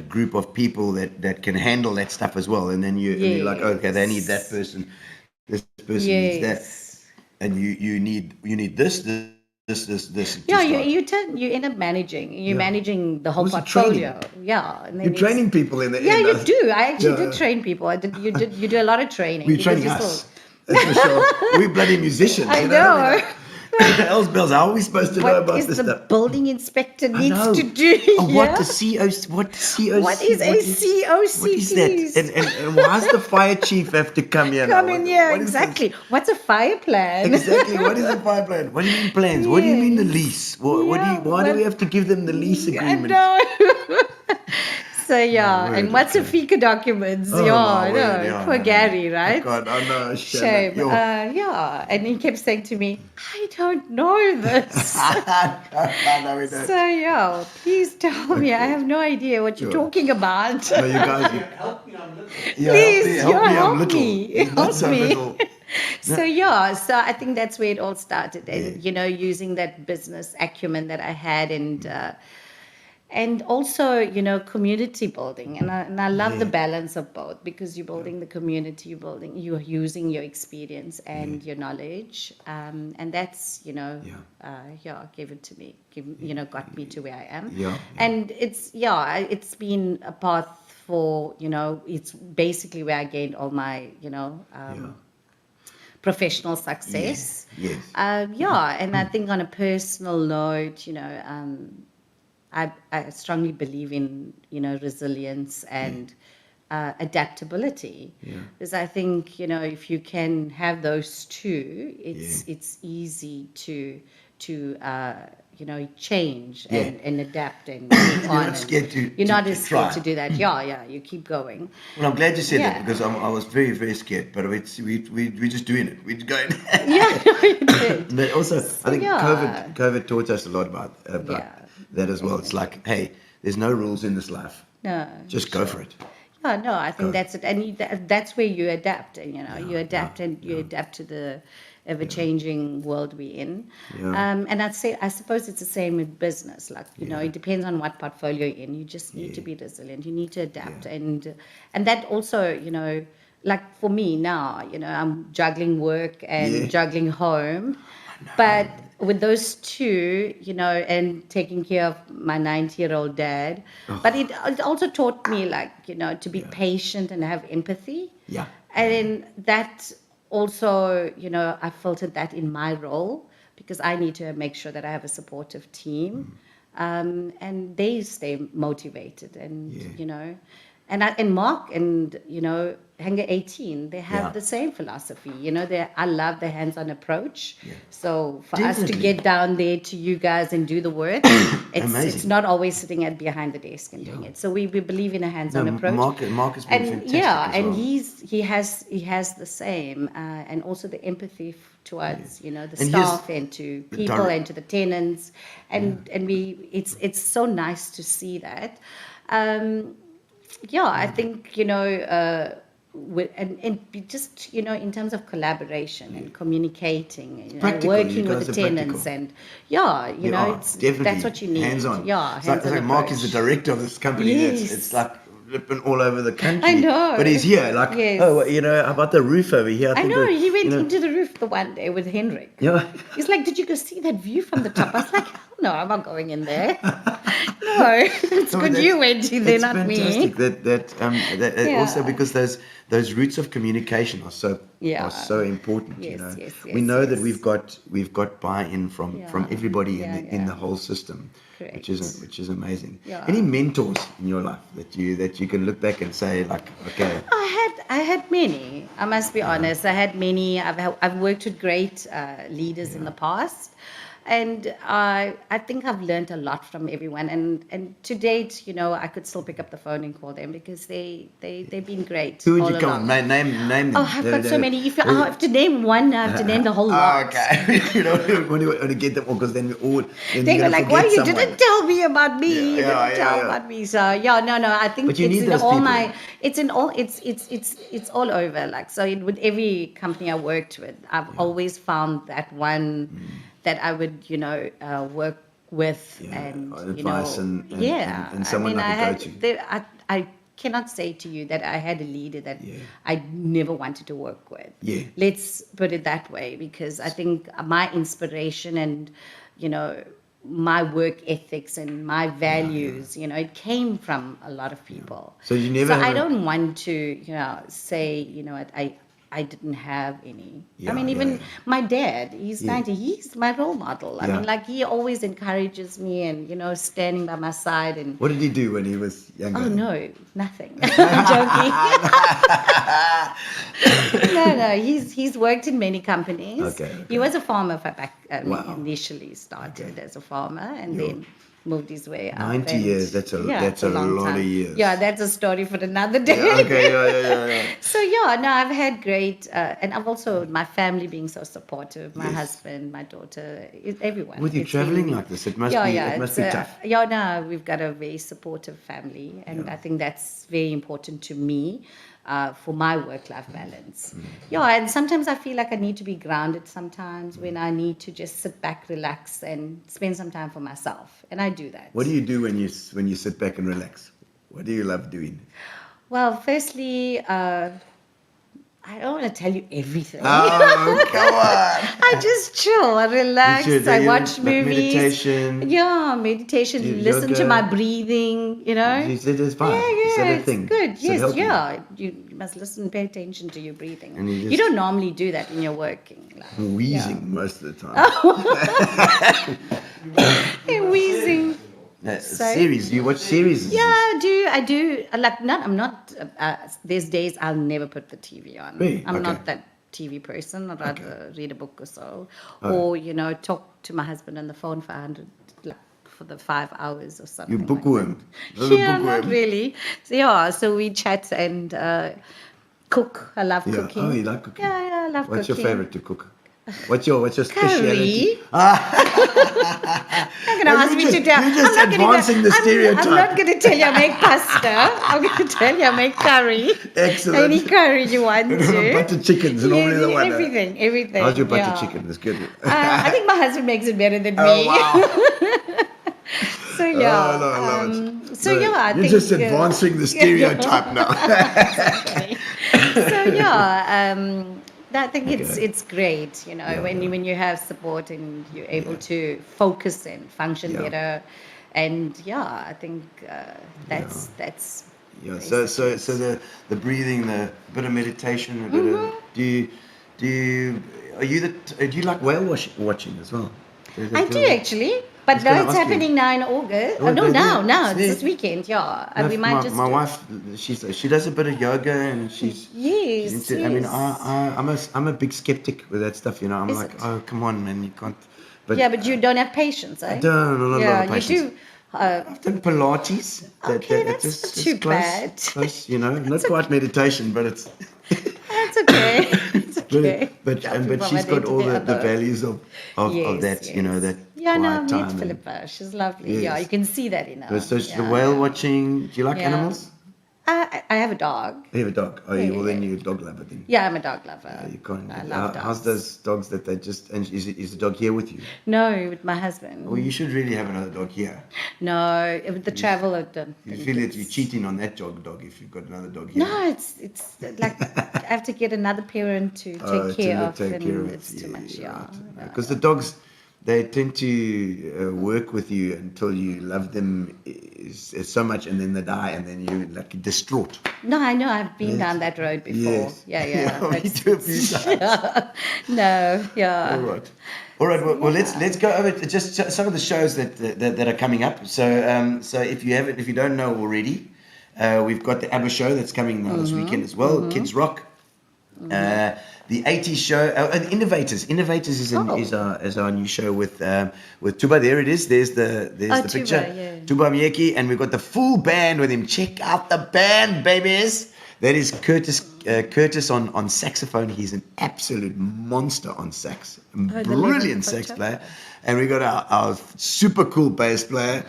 group of people that can handle that stuff as well, and then you're like, okay, they need that person, this person needs that, and you need this. Yeah, you end up managing. You're managing the whole Also portfolio. Yeah, and then You're training people in the Yeah, end. you do. I actually Yeah. did train people. You do a lot of training. You're because training you're us. That's for sure. We're bloody musicians. I you know. Else bells, how are we supposed to know What about is this the stuff? building inspector I needs know. to do? Oh, yeah? what the COC? What is a COC, What is that? please? And why does the fire chief have to come here? Come now? in here, What is this? exactly. What's a fire plan? Exactly. What is a fire plan? What do you mean plans? What do you mean the Yes. lease? Why do well- we have to give them the lease I agreement? know. So yeah, word, and what's a okay. FICA documents? Oh, yeah, my I word, know. yeah, Poor no, Gary, no. right? God, I know. Shame. Yo. Yeah, and he kept saying to me, "I don't know this." No, we don't. So yeah, please tell me. I have no idea what you're Sure. talking about. No, you guys. Help me, I'm little. Yeah, Please, help me. I'm help little. me. Not Help so me. little. So I think that's where it all started, and using that business acumen that I had, and also, community building. And I love the balance of both, because you're building the community, you're using your experience and your knowledge. And that's, gave it to me, got me to where I am. Yeah. And it's been a path for, it's basically where I gained all my, professional success. Yes. And I think on a personal note, I strongly believe in, resilience and adaptability. Yeah. Because I think, if you can have those two, it's easy to change and adapt and move on. Not scared to You're not to as scared try. to do that. Yeah, you keep going. Well, I'm glad you said that, Yeah. because I was very, very scared. But we're just doing it. We're going. Yeah, you did. But also, I think yeah. COVID taught us a lot about Yeah. that as well. It's like, hey, there's no rules in this life. No. Just go for it. Yeah, no, I think that's it, and that's where you adapt. And you adapt you adapt to the ever-changing world we're in. Yeah. And I suppose it's the same with business. Like it depends on what portfolio you're in. You just need to be resilient. You need to adapt, and that also, like for me now, I'm juggling work and juggling home, but with those two, and taking care of my 90-year-old dad, but it also taught me, like, to be patient and have empathy. Yeah. And that also, I filtered that in my role, because I need to make sure that I have a supportive team, and they stay motivated, and and Mark and Hanger 18, they have the same philosophy. I love the hands-on approach. Yeah. So for us to Definitely. get down there to you guys and do the work, it's Amazing. not always sitting behind the desk and doing it. So we believe in a hands-on approach. Mark has been And fantastic. as and well. he has the same, and also the empathy towards the And he staff has and to the people direct- and to the tenants, and it's so nice to see that. I think and just in terms of collaboration and communicating, Practical, working you with guys the are tenants, practical. and It's definitely that's what you need. hands-on. Yeah, It's like hands-on Mark is the approach. director of this company. Yes. It's like flipping all over the country. I know. But he's here. Like, Yes. about the roof over here. I think know, that, he went into the roof the one day with Henrik. Yeah. He's like, did you go see that view from the top? I was like, hell no, I'm not going in there. No, it's No, good that's- you went in there, it's not me. fantastic that Yeah. also, because those routes of communication are so important. Yes, yes, we yes, know that yes. we've got buy-in from everybody in the whole system, Correct. which is amazing. Yeah. Any mentors in your life that you can look back and say, like, okay, I had many. I must be honest. I had many. I've worked with great leaders in the past, and I think I've learned a lot from everyone. And to date, I could still pick up the phone and call them, because they've been great. who would all you come on? along. Name them. Oh, I've got so many. If I have to name one, I have to name the whole lot. Okay. You don't want to get them all, because then we all. Then They you're were gonna like, "Why forget you someone. didn't tell me about me? You Yeah, didn't tell yeah. about me." So no. I think But you it's need in those all people. my. It's in all. It's all over. Like, so, with every company I worked with, I've always found that one that I would work with, and advice and someone I like a go-to. I cannot say to you that I had a leader that I never wanted to work with. Yeah. Let's put it that way, because I think my inspiration and, my work ethics and my values, it came from a lot of people. So you never So I have a- don't want to, say, I didn't have any. Yeah, I mean, yeah, even yeah. my dad, he's 90, he's my role model. I Yeah. mean, like, he always encourages me and, standing by my side. And What did he do when he was younger? oh, no, nothing. I'm joking. No, he's worked in many companies. Okay. He was a farmer back Wow. initially started as a farmer, and then moved his way up. 90 and- years, that's a long lot of time. years. Yeah, that's a story for another day. Okay, yeah. So I've had great, and I've also, my family being so supportive, my husband, my daughter, everyone. With you It's traveling been- like this, it must be it's, tough. We've got a very supportive family, and I think that's very important to me. for my work-life balance. Yeah, and sometimes I feel like I need to be grounded sometimes when I need to just sit back, relax, and spend some time for myself. And I do that. What do you do when you sit back and relax? What do you love doing? Well, firstly, I don't want to tell you everything. Oh, come on. I just chill, I relax, You should, I you watch like movies. meditation? Yeah, meditation, Do listen to yoga? my breathing, you know. You said it's fine. Yeah, Is that a it's thing? good. Does it Yes, help you? yeah. You must listen, pay attention to your breathing. And you You just- don't normally do that when you're working. Like, I'm wheezing most of the time. you're wheezing. Series? You watch series? Yeah, I do. Like, I'm not. There's days I'll never put the TV on. Really? I'm Okay. not that TV person. I'd rather read a book or so, Okay. or talk to my husband on the phone for 100, like for the 5 hours or something. You like bookworm. that. Yeah, not really. So we chat and cook. I love Yeah. cooking. Oh, you like cooking? Yeah, I love What's cooking. your favorite to cook? What's your specialty? Curry. You're going to ask me to tell. You're just advancing the stereotype. I'm not going to tell you I make pasta. I'm going to tell you I make curry. Excellent. Any curry you want to. Butter chicken's normally the one. Everything. How's your butter yeah. chicken? It's good. I think my husband makes it better than me. Oh, wow. So yeah. Oh, no, I love it. So yeah, I You're think just advancing the stereotype now. So yeah, I think it's great, when you have support and you're able to focus and function Yeah. better, and yeah, I think that's Yeah. So the breathing, the bit of meditation, a bit of. Do you like whale watching as well? I do actually. But was no, gonna it's ask you. happening now in August. Oh, Oh, no, they do? now it's Yeah. this weekend. Yeah, No, we might just. my wife, she does a bit of yoga and she's. Yes. she's into, I mean, yes. I'm a big skeptic with that stuff. I'm Is like, it? oh come on, man, you can't. But Yeah, but you don't have patience, eh? I don't a lot Yeah, of patience. you do. I've done Pilates. Okay, that's not it's too close, bad. Close, not quite meditation, but it's. That's okay. It's okay. But Jumping from she's one got end all to the other. values of Yes, that, yes. that Yeah, no, quiet I've time. met and- Philippa. She's lovely. Yeah, Yes. you can see that in her. So the Yeah, whale yeah. watching. Do you like Yeah. animals? I have a dog. You have a dog. Oh, Yeah, well then yeah. you're a dog lover then. Yeah, I'm a dog lover. You can't. I love dogs. How's those dogs that they just? And is the dog here with you? No, with my husband. Well, you should really have another dog here. No, with the travel of the. You feel that you're cheating on that dog if you've got another dog here. No, it's like I have to get another parent to take care of, and it's too much. Yeah, Because the dogs, they tend to work with you until you love them so much, and then they die, and then you're like distraught. No, I know. I've been down that road before. Yes. Yeah. Me It's- too a few times. No, yeah. All right. Well, let's go over to just some of the shows that are coming up. So if you don't know already, we've got the ABBA show that's coming now this weekend as well. Kids Rock. The 80s show, and Innovators. Innovators is our new show with Tuba. There it is. There's the Tuba, picture. yeah. Tuba Mieki, and we've got the full band with him. Check out the band, babies. That is Curtis on saxophone. He's an absolute monster on sax. Brilliant sax player. And we got our super cool bass player,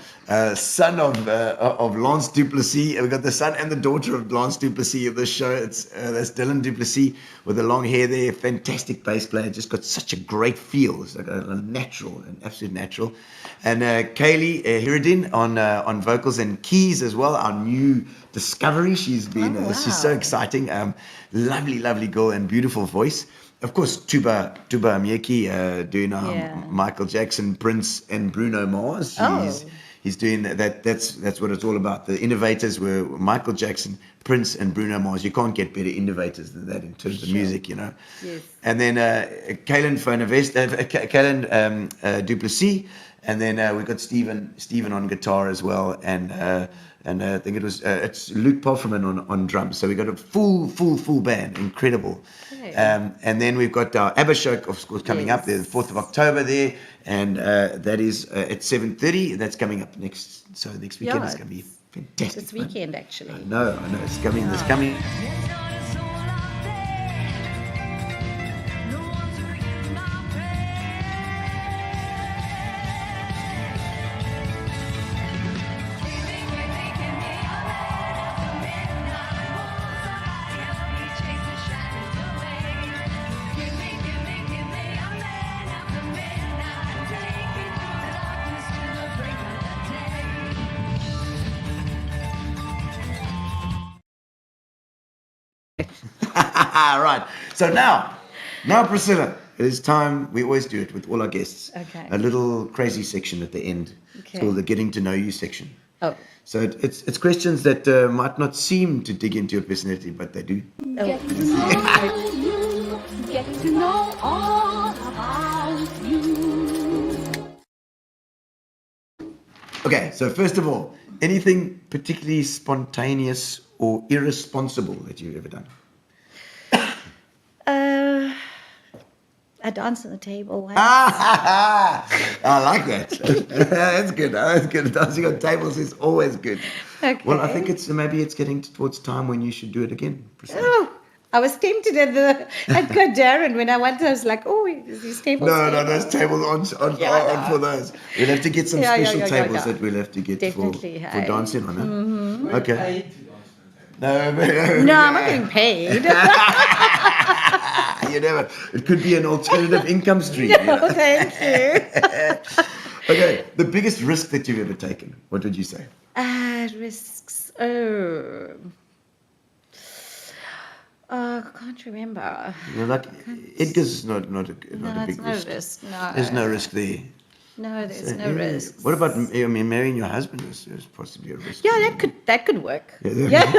son of Lance Duplessis. We got the son and the daughter of Lance Duplessis of the show. That's Dylan Duplessis with the long hair there. Fantastic bass player. Just got such a great feel. It's like a natural, an absolute natural. And Kaylee Hiradin on vocals and keys as well. Our new discovery. She's been she's so exciting. Lovely girl and beautiful voice. Of course, Tuba Mieki doing Michael Jackson, Prince, and Bruno Mars. He's doing that. That's what it's all about. The Innovators were Michael Jackson, Prince, and Bruno Mars. You can't get better innovators than that in terms of music, Yes. And then Kaylin Duplessis, and then we got Stephen on guitar as well, and I think it's Luke Pofferman on drums. So we got a full band, incredible. And then we've got our ABBA show, of course, coming up there, the 4th of October there, and that is at 7:30. That's coming up next weekend. It's going to be fantastic. This weekend, actually. I know. It's coming. It's coming. Right. So now, Priscilla, it is time. We always do it with all our guests. Okay. A little crazy section at the end. It's Okay. called the Getting to Know You section. Oh. So it's questions that might not seem to dig into your personality, but they do. Getting to know you, getting to know all about you. Okay, so first of all, anything particularly spontaneous or irresponsible that you've ever done? I danced on the table once. I like that. That's good. That's good. Dancing on tables is always good. Okay. Well, I think maybe it's getting towards time when you should do it again, Priscilla. Oh, I was tempted at Darren when I went. I was like, oh, is these tables? No, those tables aren't for those. We'll have to get some special tables that we'll have to get Definitely, for hey. dancing on. Huh? We're Okay. paid to dance on the No, table. No, I'm not getting paid. You never. It could be an alternative income stream. You know? Thank you. Okay, the biggest risk that you've ever taken. What would you say? Risks. Oh, I can't remember. You know, like Edgar's not a No, big it's no risk. risk. No. There's no risk there. No, there's no Yeah. risk. What about marrying your husband is possibly a risk. Yeah, that could work. Yeah. Yeah,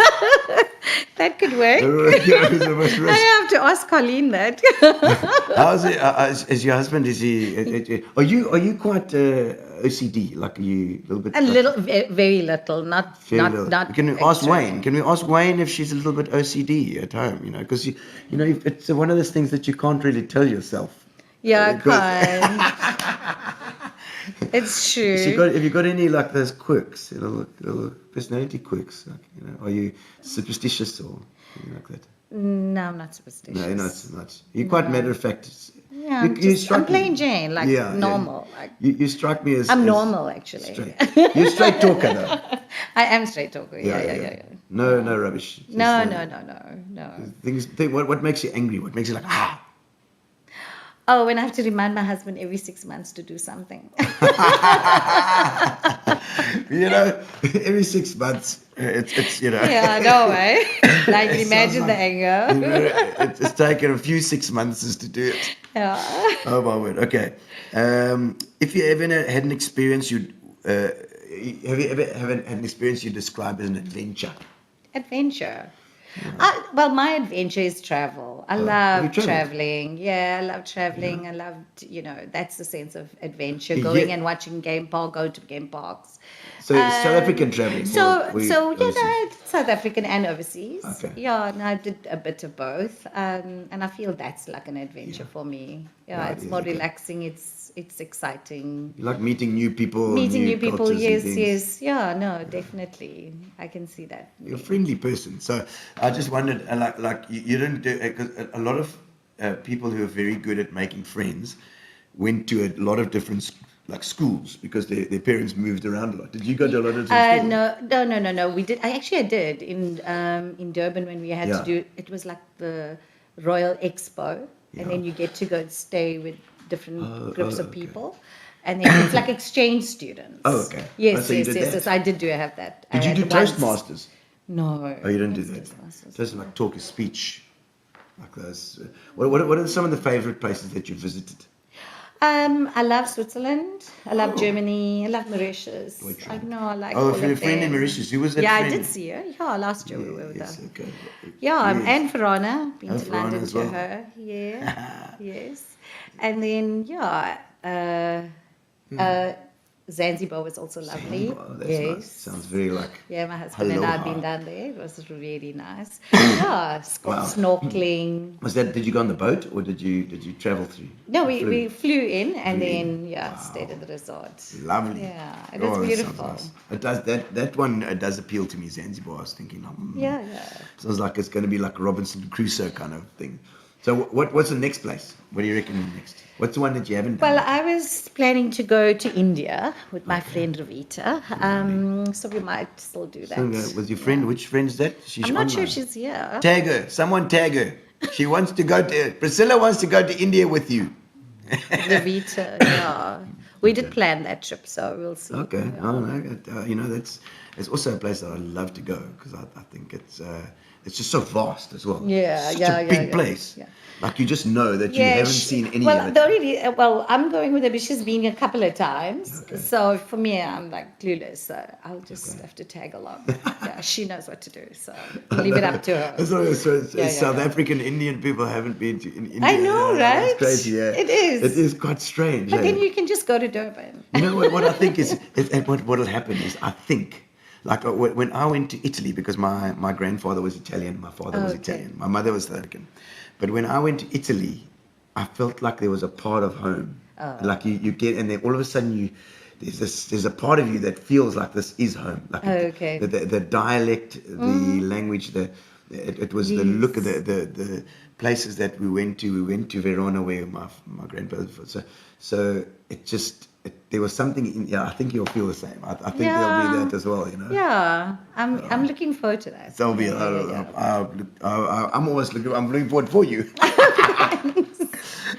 that could work. Yeah, it's the most I risk. have to ask Colleen that. How's it? Is your husband? Is he? Are you quite OCD? Like, are you a little bit? A little, very little, not. Can we ask extra. Wayne? Can we ask Wayne if she's a little bit OCD at home? You know, because you know, it's one of those things that you can't really tell yourself. Yeah, I Because- can't. It's true. Have you got any like those quirks, little personality quirks? Like, you know, are you superstitious or anything like that? No, I'm not superstitious. No, not so much. You're quite matter of fact. Yeah, I'm plain Jane, like normal. Like You strike me as I'm as normal, actually. Straight. You're a straight talker though. I am straight talker. Yeah. No rubbish. Just, No. What makes you angry? What makes you like ah? Oh, when I have to remind my husband every 6 months to do something. You know, every 6 months, it's you know. Yeah, no way. Like It imagine sounds the like- anger. You know, it's taken a few 6 months to do it. Yeah. Oh my word. Okay. If you ever had an experience, have you ever had an experience you describe as an adventure? Adventure. Well, my adventure is travel. I you love traveled? traveling. Yeah, I love traveling. Yeah. I love, that's the sense of adventure. Yeah. Going and watching go to game parks. So South African traveling. So or yeah, overseas? no, South African and overseas. Okay. Yeah, no, I did a bit of both, and I feel that's like an adventure for me. Yeah, Right, it's yes, more okay. relaxing. It's exciting. You like meeting new people. Meeting new people. cultures and Yes, things. yes. Yeah, no, definitely. I can see that. You're a friendly person. So I just wondered, like you didn't do, because a lot of people who are very good at making friends went to a lot of different schools because their parents moved around a lot. Did you go to a lot of different schools? No. We did. I did in Durban when we had Yeah. to do. It was like the Royal Expo, Yeah. and then you get to go and stay with different groups of okay. people, and then it's like exchange students. Oh, okay. Yes, so you yes, did yes, that. yes. I did have that. I Did you had do once. Toastmasters? No. Oh, you didn't do What's that. Toastmasters? Just like talk a speech, like those. What are some of the favorite places that you visited? I love Switzerland. I love Germany. I love Mauritius. Deutschland. I know. I like. Oh, all if you're a of friend in them. Mauritius, who was that Yeah, friend? I did see her. Yeah, last year we were with Yes, her. okay. Yeah, Yes. and Verona. Been Oh, to Verona London as to well. her. Yeah, yes. And then Zanzibar was also lovely. Oh, that's yes. nice. Sounds very like. Yeah, my husband and I have Aloha. been down there. It was really nice. Yeah, Wow. snorkeling. Did you go on the boat or did you travel through? No, Flew? we flew in and Flew then in. stayed at the resort. Lovely. Yeah, it Oh, was that sounds beautiful. nice. It does that one does appeal to me. Zanzibar. I was thinking, Yeah. sounds like it's going to be like a Robinson Crusoe kind of thing. So what's the next place? What do you reckon next? What's the one that you haven't done? Well, I was planning to go to India with my friend Ravita, so we might still do that. So, was your friend? Which friend is that? She's I'm not sure online. if she's here. Tag her. Someone tag her. She wants to go to. Priscilla wants to go to India with you. Ravita, yeah. We did plan that trip, so we'll see. Okay. Yeah. Oh, no, you know, it's also a place that I love to go because I think it's just so vast as well. Yeah, Such yeah, a yeah, big yeah, place. yeah. Like you just know that you haven't seen any well, of it. the only well, I'm going with her, but she's been a couple of times. Okay. So for me, I'm like clueless. So I'll just have to tag along. Yeah, she knows what to do. So leave it up to her. That's what Yeah, South yeah. African Indian people haven't been to in India. I know, Yeah, right? It's crazy. Yeah, It is. It is quite strange. But eh? then you can just go to Durban. You know what I think is what'll happen is I think like when I went to Italy because my grandfather was Italian, my father was Okay. Italian, my mother was South African, but when I went to Italy, I felt like there was a part of home. Like you get, and then all of a sudden there's a part of you that feels like this is home. Like Okay. the dialect, the language, it was the look of the places that we went to. We went to Verona where my grandfather was. So it just there was something in. Yeah, I think you'll feel the same. I think there'll be that as well. You know. Yeah, I'm looking forward to that. So be. I'm always looking. I'm looking forward for you.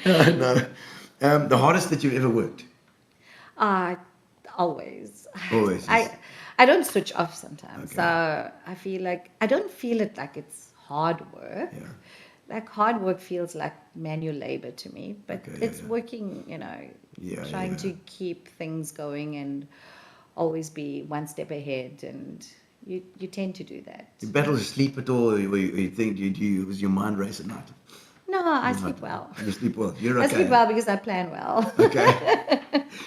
No. The hardest that you've ever worked. Always. Always. I don't switch off sometimes. Okay. So I feel like I don't feel it like it's hard work. Yeah. Like hard work feels like manual labor to me, but Okay, it's yeah. working, you know, Yeah, trying yeah. to keep things going and always be one step ahead, and you tend to do that. You battle sleep at all? Or you think was your mind race at night? No, I sleep well. You sleep well. You're okay. I sleep well because I plan well. Okay.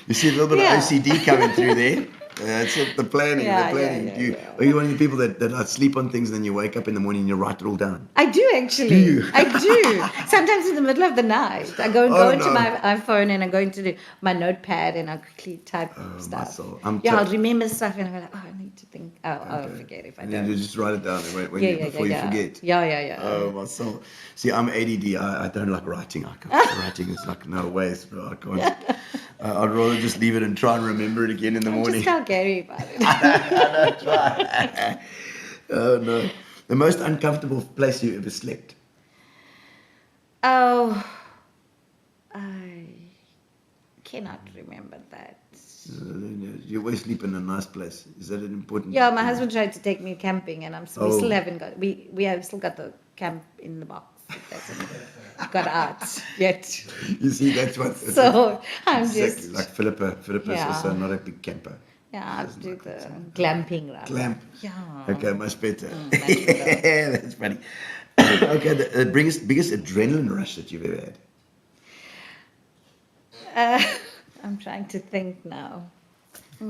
You see a little bit Yeah. of OCD coming through there. That's it, the planning. Yeah, the planning. yeah. Are you one of the people that sleep on things and then you wake up in the morning and you write it all down? I do actually. Do you? I do. Sometimes in the middle of the night, I go Oh, into no. my phone and I go into my notepad and I quickly type my stuff. soul. I'll remember stuff and I'm like, oh, I need to think. Oh, I'll forget if I And don't. then you just write it down before you forget. Yeah. Oh, my soul. See, I'm ADD. I don't like writing. Writing is like, no ways, bro. I can't. I'd rather just leave it and try and remember it again in the morning. Just tell Gary about it. I don't try. Oh, no. The most uncomfortable place you ever slept? Oh, I cannot remember that. You always sleep in a nice place. Is that an important? Yeah, my husband tried to take me camping, and we Oh. still haven't got. We have still got the camp in the box. It hasn't got out yet. You see, that's what. So I'm exactly just like Philippa. Philippa's Yeah. also not a big camper. I'll do the glamping rather. Glamp. Yeah. Okay, much better. much better. That's funny. Okay, the biggest adrenaline rush that you've ever had? I'm trying to think now. I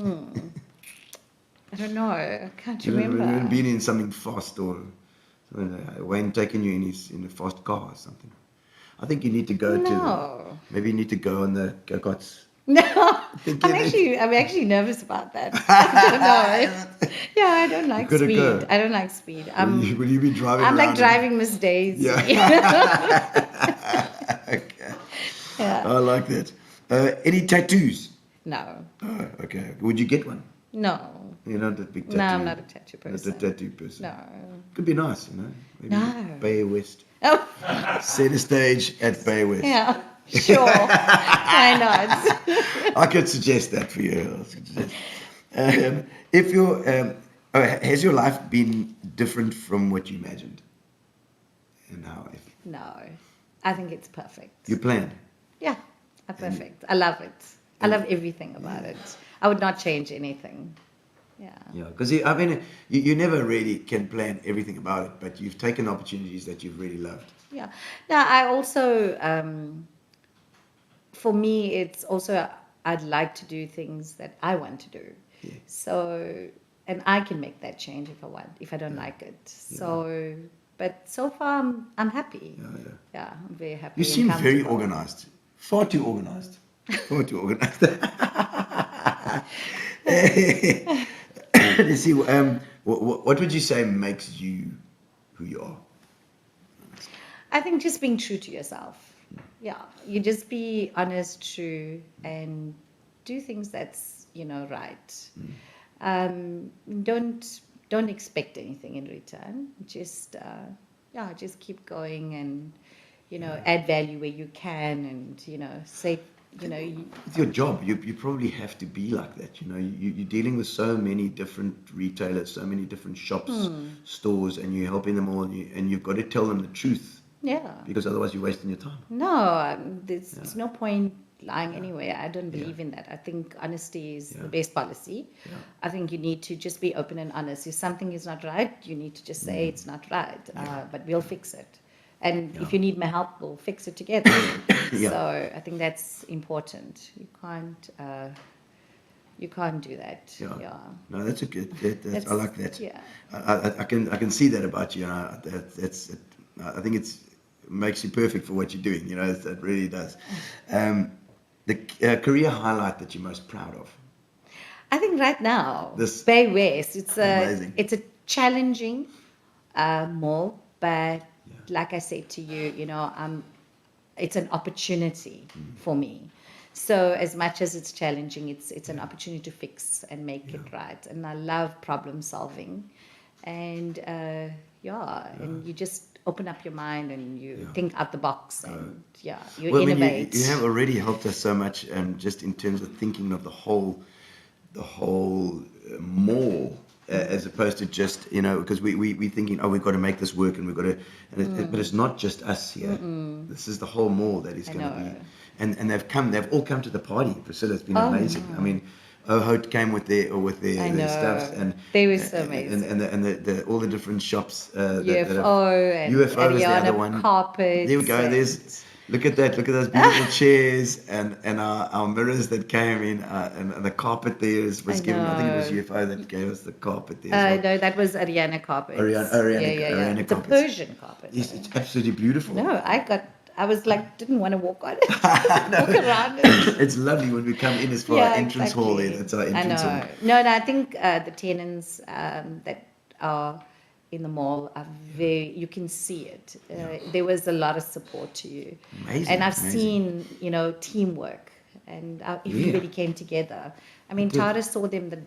don't know. I can't You remember. ever been in something fast or Wayne taking you in a fast car or something? I think you need to go No. maybe you need to go on the go-karts. No, Think I'm you- actually nervous about that. I don't know. Yeah, I don't like gotta speed. go. I don't like speed. Will you be driving I'm like around driving Miss Daisy. Okay. Yeah. I like that. Any tattoos? No, Oh, okay. Would you get one? no, You're not a big tattoo. no. I'm not a tattoo Not person. a tattoo person. No. Could be nice, you know. Maybe No. Baywest. Oh, Centrestage at Baywest. yeah. Sure. Why not? I could suggest that for you. If you're, has your life been different from what you imagined? And how? No, I think it's perfect. You planned? Yeah, perfect. I love it. I love everything about it. I would not change anything. Yeah. Yeah, because I mean, you never really can plan everything about it, but you've taken opportunities that you've really loved. Yeah. Now, I also, for me, it's also, I'd like to do things that I want to do. Yeah. So, and I can make that change if I want, if I don't like it. So, but so far, I'm happy. Yeah, I'm very happy. You and seem very comfortable. organized. Far too organized. Far too organized. Let's see. What would you say makes you who you are? I think just being true to yourself. Yeah, you just be honest, true, and do things that's right. Don't expect anything in return. Just just keep going and add value where you can, and say With your job, you probably have to be like that. You're dealing with so many different retailers, so many different shops, stores, and you're helping them all, and you've got to tell them the truth Yeah. because otherwise you're wasting your time. No, there's no point lying anyway. I don't believe in that. I think honesty is the best policy. Yeah. I think you need to just be open and honest. If something is not right, you need to just say it's not right, but we'll fix it. And if you need my help, we'll fix it together. Yeah. So I think that's important. You can't do that. Yeah. No, that's a good. I like that. Yeah. I can see that about you. That's. I think it makes you perfect for what you're doing. It really does. The career highlight that you're most proud of. I think right now, This Baywest, amazing. it's a challenging mall, but like I said to you, it's an opportunity for me. So as much as it's challenging, it's an opportunity to fix and make it right. And I love problem solving, and and you just open up your mind and you think out the box, and you innovate. You have already helped us so much, just in terms of thinking of the whole mall, as opposed to just because we're thinking, we've got to make this work and we've got to, but it's not just us here. This is the whole mall that is going to be, and they've all come to the party. Priscilla, it's been amazing. I mean, Ohote came with their stuff, and they were so amazing, and the all the different shops. UFO is the other one. Carpets. There we go. Look at that. Look at those beautiful chairs and our mirrors that came in, and the carpet there was given. I think it was UFO that gave us the carpet there. As well. No, that was Ariana carpets. Ariana It's a carpets. Persian carpet. Yes, it's absolutely beautiful. No, I was like, didn't want to walk on it. Walk around it. It's lovely when we come in as for our entrance hall there. That's our entrance hall. No, I think the tenants that are in the mall are you can see it. There was a lot of support to you. Amazing. And I've seen, teamwork, and everybody came together. I mean, Tara saw them the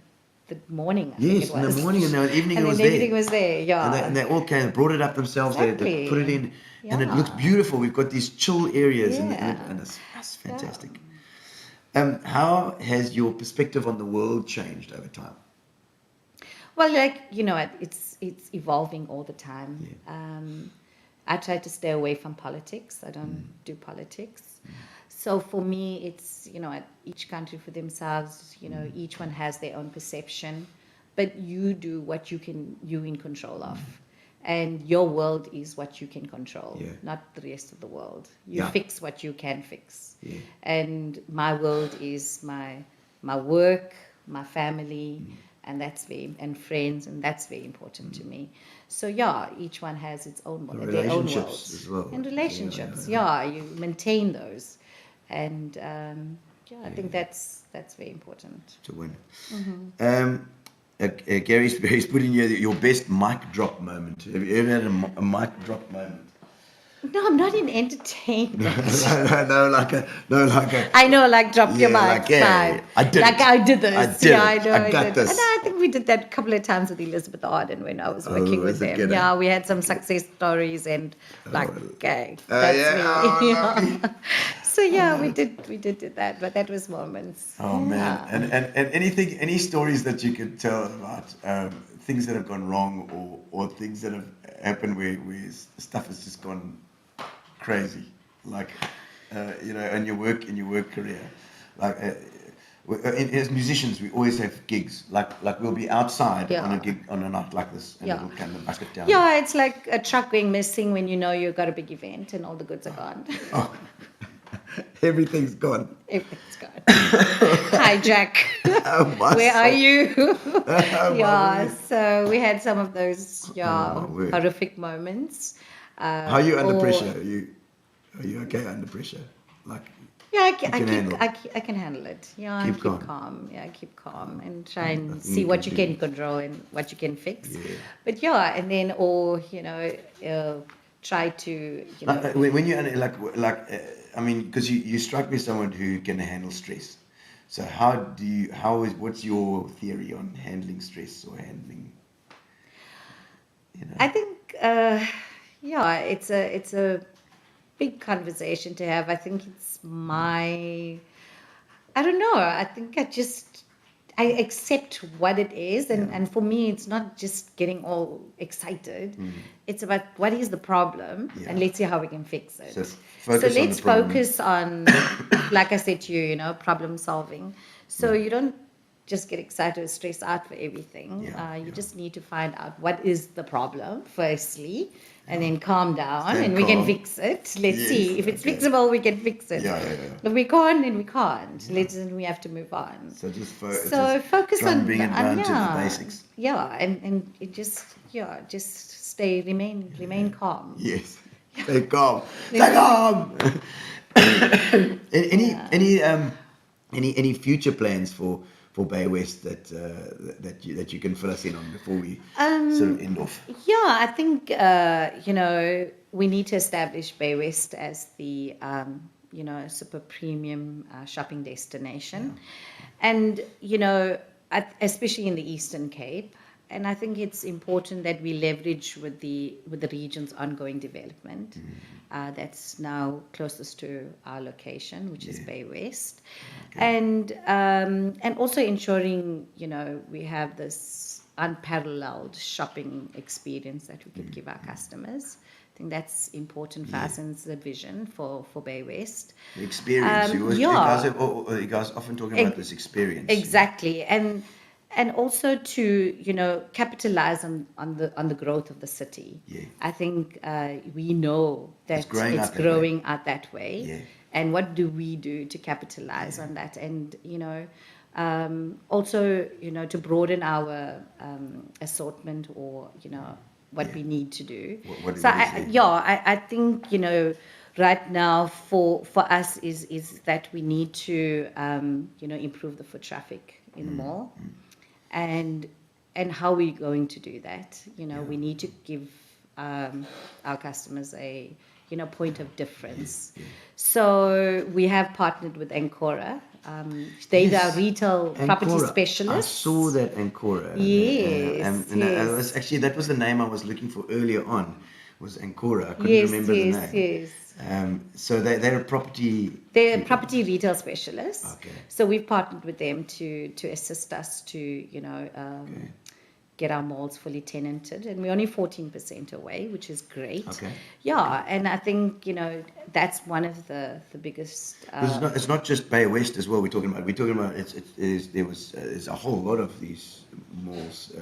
morning, I think it was. In the morning, and the evening and it was then there. everything was there, And they all came, brought it up themselves, they put it in, and it looks beautiful. We've got these chill areas, and it's fantastic. How has your perspective on the world changed over time? Well, it's evolving all the time. I try to stay away from politics. I don't do politics. So for me, it's, each country for themselves, each one has their own perception, but you do what you're in control of. And your world is what you can control, not the rest of the world. You fix what you can fix. And my world is my work, my family, and friends, and that's very important to me. So each one has its own world, their own world. As well. And relationships, you maintain those. And I think that's very important. To win. Gary's put in here your best mic drop moment. Have you ever had a mic drop moment? No, I'm not in entertainment. no, like a. I know, like drop your mic. Like, I did. Like I did this. I did. I know. I got did. this. And I think we did that a couple of times with Elizabeth Arden when I was working with them. Yeah, we had some success stories and okay, that's me. So we did that, but that was moments. Oh man, and any stories that you could tell about things that have gone wrong or things that have happened where stuff has just gone crazy, like in your work career, like as musicians we always have gigs, like we'll be outside on a gig on a night like this, and it'll come the bucket down. Yeah, it's like a truck going missing when you've got a big event and all the goods are gone. Oh. Everything's gone. Everything's gone. Hi, Jack. Where are you? So we had some of those horrific moments. How are you under pressure? Are you okay under pressure? Like I can handle it. Yeah, keep calm. Yeah, keep calm and try and see what you can control and what you can fix. Yeah. But and then try to when you I mean, because you struck me as someone who can handle stress. So what's your theory on handling stress or handling? I think it's a big conversation to have. I think it's my I don't know. I think I accept what it is. And for me, it's not just getting all excited. It's about what is the problem and let's see how we can fix it. So So focus on let's the problem. focus on, like I said to you, problem solving. So you don't just get excited or stress out for everything. You just need to find out what is the problem firstly, and then calm down, Stay and we can calm. fix it. Let's Yes, see if it's okay. fixable. We can fix it. Yeah. If we can't, then we can't. Then we have to move on. So just So focus try and on bring it down to the yeah, basics. Yeah, and it just remain calm. Yes. Stay calm. Stay calm. Any future plans for Baywest that you can fill us in on before we sort of end off? Yeah, I think we need to establish Baywest as the super premium shopping destination, and especially in the Eastern Cape. And I think it's important that we leverage with the region's ongoing development. That's now closest to our location, which is Baywest, and also ensuring we have this unparalleled shopping experience that we can give our customers. I think that's important for us, and it's the vision for Baywest. The experience. You guys often talking about this experience. Exactly, and also to capitalize on the growth of the city. I think we know that it's growing out that way. And what do we do to capitalize on that? And also to broaden our assortment, or what we need to do. I think right now for us is that we need to improve the foot traffic in the mall. And how are we going to do that? We need to give our customers a point of difference. So we have partnered with Ancora. They're our retail property specialists. I saw that Ancora. Yes, yes. That was the name I was looking for earlier on. Was Ancora? I couldn't remember the name. Yes. So they're a property. They're property retail specialists. Okay. So we've partnered with them to assist us to get our malls fully tenanted, and we're only 14% away, which is great. Okay. Yeah, and I think that's one of the biggest. It's not just Baywest as well. We're talking about. There's a whole lot of these malls.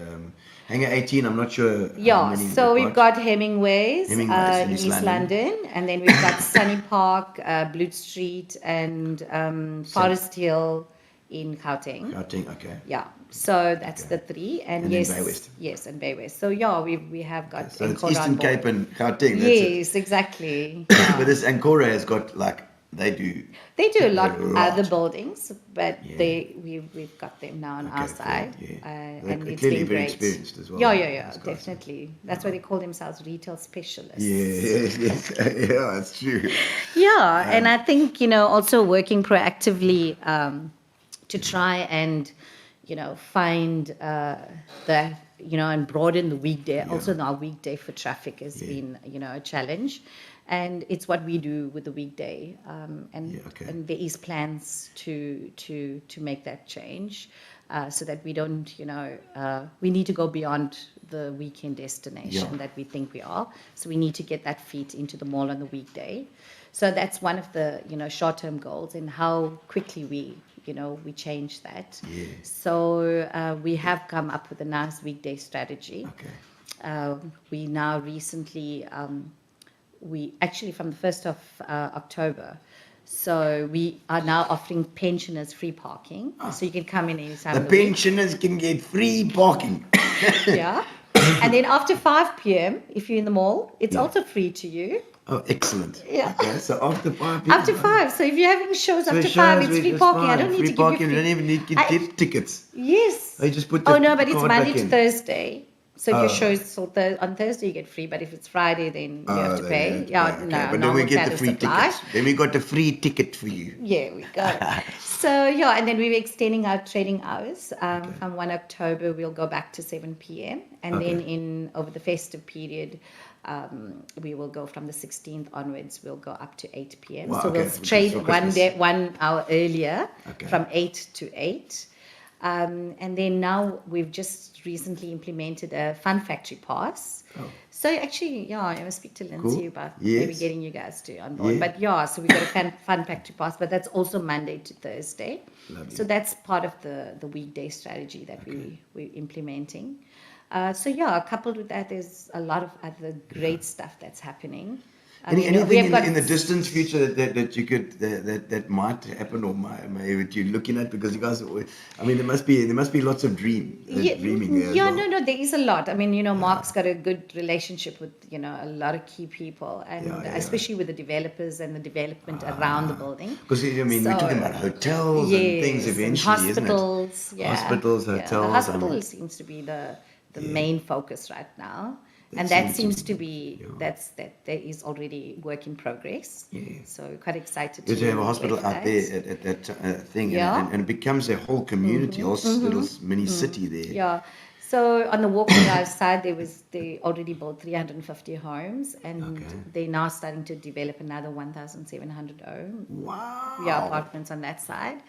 Hangar 18. I'm not sure. Yeah, so we've got Hemingway's in in East London, and then we've got Sunny Park, Blute Street, and Forest Hill in Gauteng. Okay. Yeah, so that's the three, and yes, Baywest. Yes, and Baywest. So yeah, we have got. So it's Ancora Eastern on board. Cape and Gauteng. That's Yes, exactly. But this Ancora has got they do a lot of other buildings, but we've got them now on our cool, side, yeah. and They're it's clearly been very great. experienced as well. Yeah, Those guys. definitely. That's why they call themselves retail specialists. Yes, yeah, that's true. Yeah, and I think also working proactively to try and find the and broaden the weekday. Yeah. Also, our weekday for traffic has been a challenge, and it's what we do with the weekday. And there is plans to make that change, so that we don't we need to go beyond the weekend destination that we think we are. So we need to get that feet into the mall on the weekday. So that's one of the short-term goals, and how quickly we change that. Yeah. So we have come up with a nice weekday strategy. Okay. We now recently, we actually from the 1st of October, so we are now offering pensioners free parking. So you can come in anytime. The pensioners can get free parking. Yeah. And then after 5 p.m., if you're in the mall, it's also free to you. Oh, excellent. Yeah. Okay, so after 5 After 5. So if you're having shows after 5, it's free parking. I don't need to give you You don't even need to get tickets. Yes. You just put the Oh, no, but it's card Monday back to in. Thursday. So if your show's on Thursday, you get free, but if it's Friday, then you have to then pay. you have to Yeah, pay, no, okay. But then we normal get the standard free supply. tickets. Then we got the free ticket for you. Yeah, we go. So yeah, and then we're extending our trading hours. From 1 October, we'll go back to 7 p.m. And then over the festive period, we will go from the 16th onwards. We'll go up to 8 p.m. Wow, so okay, we'll which is trade for Christmas. 1 hour earlier, Okay. from 8 to 8. And then now we've just recently implemented a Fun Factory pass. Oh. So actually, yeah, I must speak to Lindsay Cool. about Yes. maybe getting you guys to on board. Yeah. But yeah, so we've got a Fun Factory pass, but that's also Monday to Thursday. Lovely. So that's part of the weekday strategy that we're implementing. So yeah, coupled with that, there's a lot of other great stuff that's happening. Anything in the distant future that you could that might happen or that you're looking at, because you guys, I mean, there must be lots of dreaming there. Yeah, as well. no, there is a lot. I mean, Mark's got a good relationship with a lot of key people, and especially with the developers and the development around the building. Because I mean, we're talking about hotels and things eventually, isn't it? Hospitals, yeah. Hospitals, Yeah. hotels. The hospital seems to be the main focus right now. And that seems to be that there is already work in progress. Yeah. So quite excited You to have a hospital work out that. there at that thing, Yeah. and it becomes a whole community, a little mini city there. Yeah. So on the walking drive side, they already built 350 homes, and they're now starting to develop another 1,700 homes. Wow. Yeah, apartments on that side.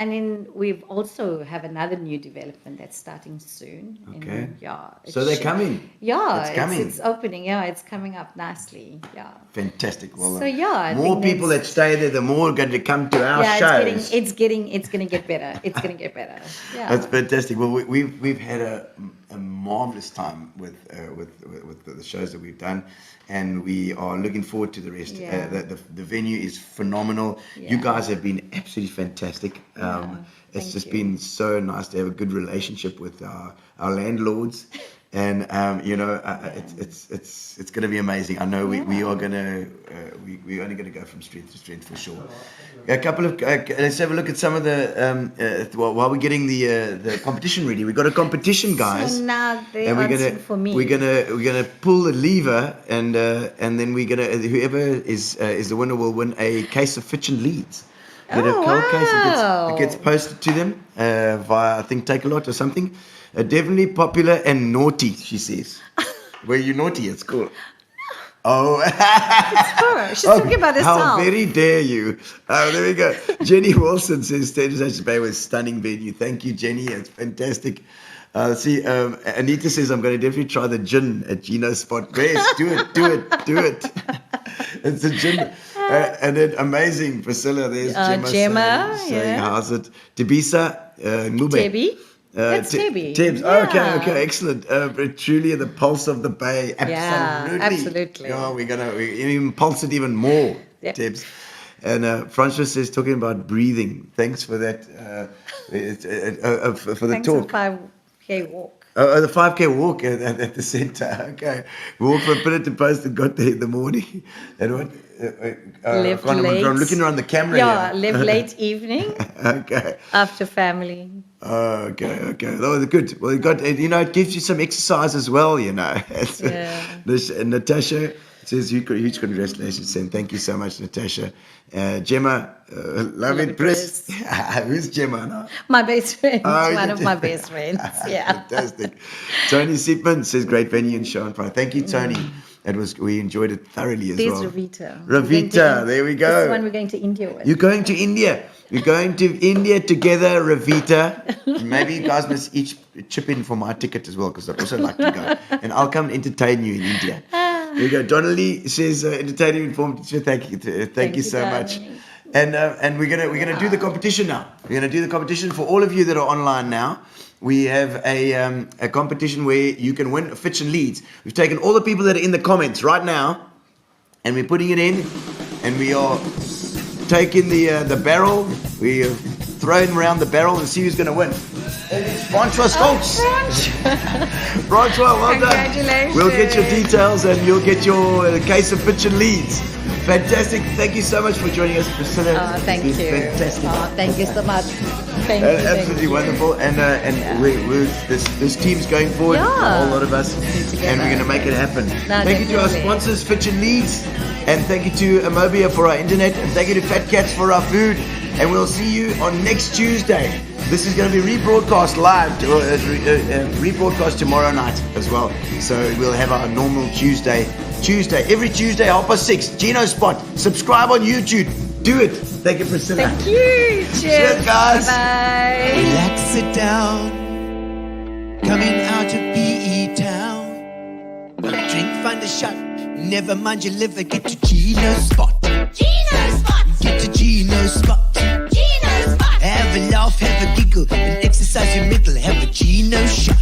And then we've also have another new development that's starting soon. Okay. It So they're should- coming. Yeah, It's coming. It's opening. Yeah, it's coming up nicely. Yeah. Fantastic. Well, So, yeah, I more think people that that's- stay there, the more are going to come to our shows. It's gonna get better. It's gonna get better. Yeah. That's fantastic. Well, we've had a marvelous time with the shows that we've done, and we are looking forward to the rest. Yeah. The venue is phenomenal. You Yeah. guys have been absolutely fantastic. It's thank just you. been so nice to have a good relationship with our landlords. And it's going to be amazing. I know we are going to we're only going to go from strength to strength for sure. A couple of let's have a look at some of the while we're getting the competition ready. We've got a competition, guys. So now they're and we're answering for me. We're gonna pull the lever, and then we're gonna whoever is the winner will win a case of Fitch and Leeds. Get a Oh, cold case. wow. It gets posted to them via I think Take a Lot or something. Definitely popular and naughty, she says. Were you naughty at school? Oh, Her. She's talking about herself. how very dare you. Oh, there we go. Jenny Wilson says Centrestage Baywest, stunning venue. Thank you, Jenny. It's fantastic. Anita says, I'm going to definitely try the gin at Gino's spot. Yes, do it. It's a gin. And then amazing, Priscilla. There's Gemma saying, yeah. how's it? Tibisa, Mube. Debbie. That's Debbie. Tibbs. Yeah. Okay, excellent. But truly the pulse of the bay. Absolutely. absolutely. Yeah, we even pulse it even more, Yep. Tibbs. And Francis is talking about breathing. Thanks for that. For the Thanks talk. for 5K walk. The 5K walk at the centre. Okay. We walked from pillar to post and got there in the morning. And what? Left late. I'm looking around the camera Yeah, here. live late evening Okay. after family. Okay. That was good. Well, it gives you some exercise as well, Yeah. Natasha says, huge congratulations, and thank you so much, Natasha. Gemma, love it, Pris. Who's Gemma now? My best friend. Oh, One of my best friends. Yeah. Fantastic. Tony Sipman says, great venue in Sean Pride. Thank you, Tony. We enjoyed it thoroughly as There's well. Ravita. Ravita, there we go. This is one we're going to India with. You're going to India. We're going to India together, Ravita. Maybe you guys must each chip in for my ticket as well, because I'd also like to go. And I'll come and entertain you in India. There you go. Donnelly says, entertaining, informative teacher. Thank you so much. darling. And we're gonna do the competition now. We're gonna do the competition for all of you that are online now. We have a competition where you can win Fitch and Leeds. We've taken all the people that are in the comments right now, and we're putting it in, and we are taking the barrel. We are throwing around the barrel and see who's going to win. It's Francois Stoltz. Francois, well done. Congratulations. We'll get your details, and you'll get your case of Fitch and Leeds. Fantastic. Thank you so much for joining us, Priscilla. Thank you. It's been fantastic. Thank you so much. Thank you. Absolutely wonderful. And this team's going forward, a whole lot of us, and we're going to make it happen. Thank you to our sponsors, Fitch and Leeds, and thank you to Amobia for our internet, and thank you to Fat Cats for our food. And we'll see you on next Tuesday. This is going to be rebroadcast live, rebroadcast tomorrow night as well. So we'll have our normal Tuesday, every Tuesday, 6:30. Gino Spot. Subscribe on YouTube. Do it. Thank you, Priscilla. Thank you. Cheers, guys. Bye. Relax, sit down. Coming out of PE town. Want a drink, find a shot. Never mind your liver, get to Gino Spot. Gino Spot! Get to Gino Spot. Gino Spot! Have a laugh, have a giggle, and exercise your middle. Have a Gino shot.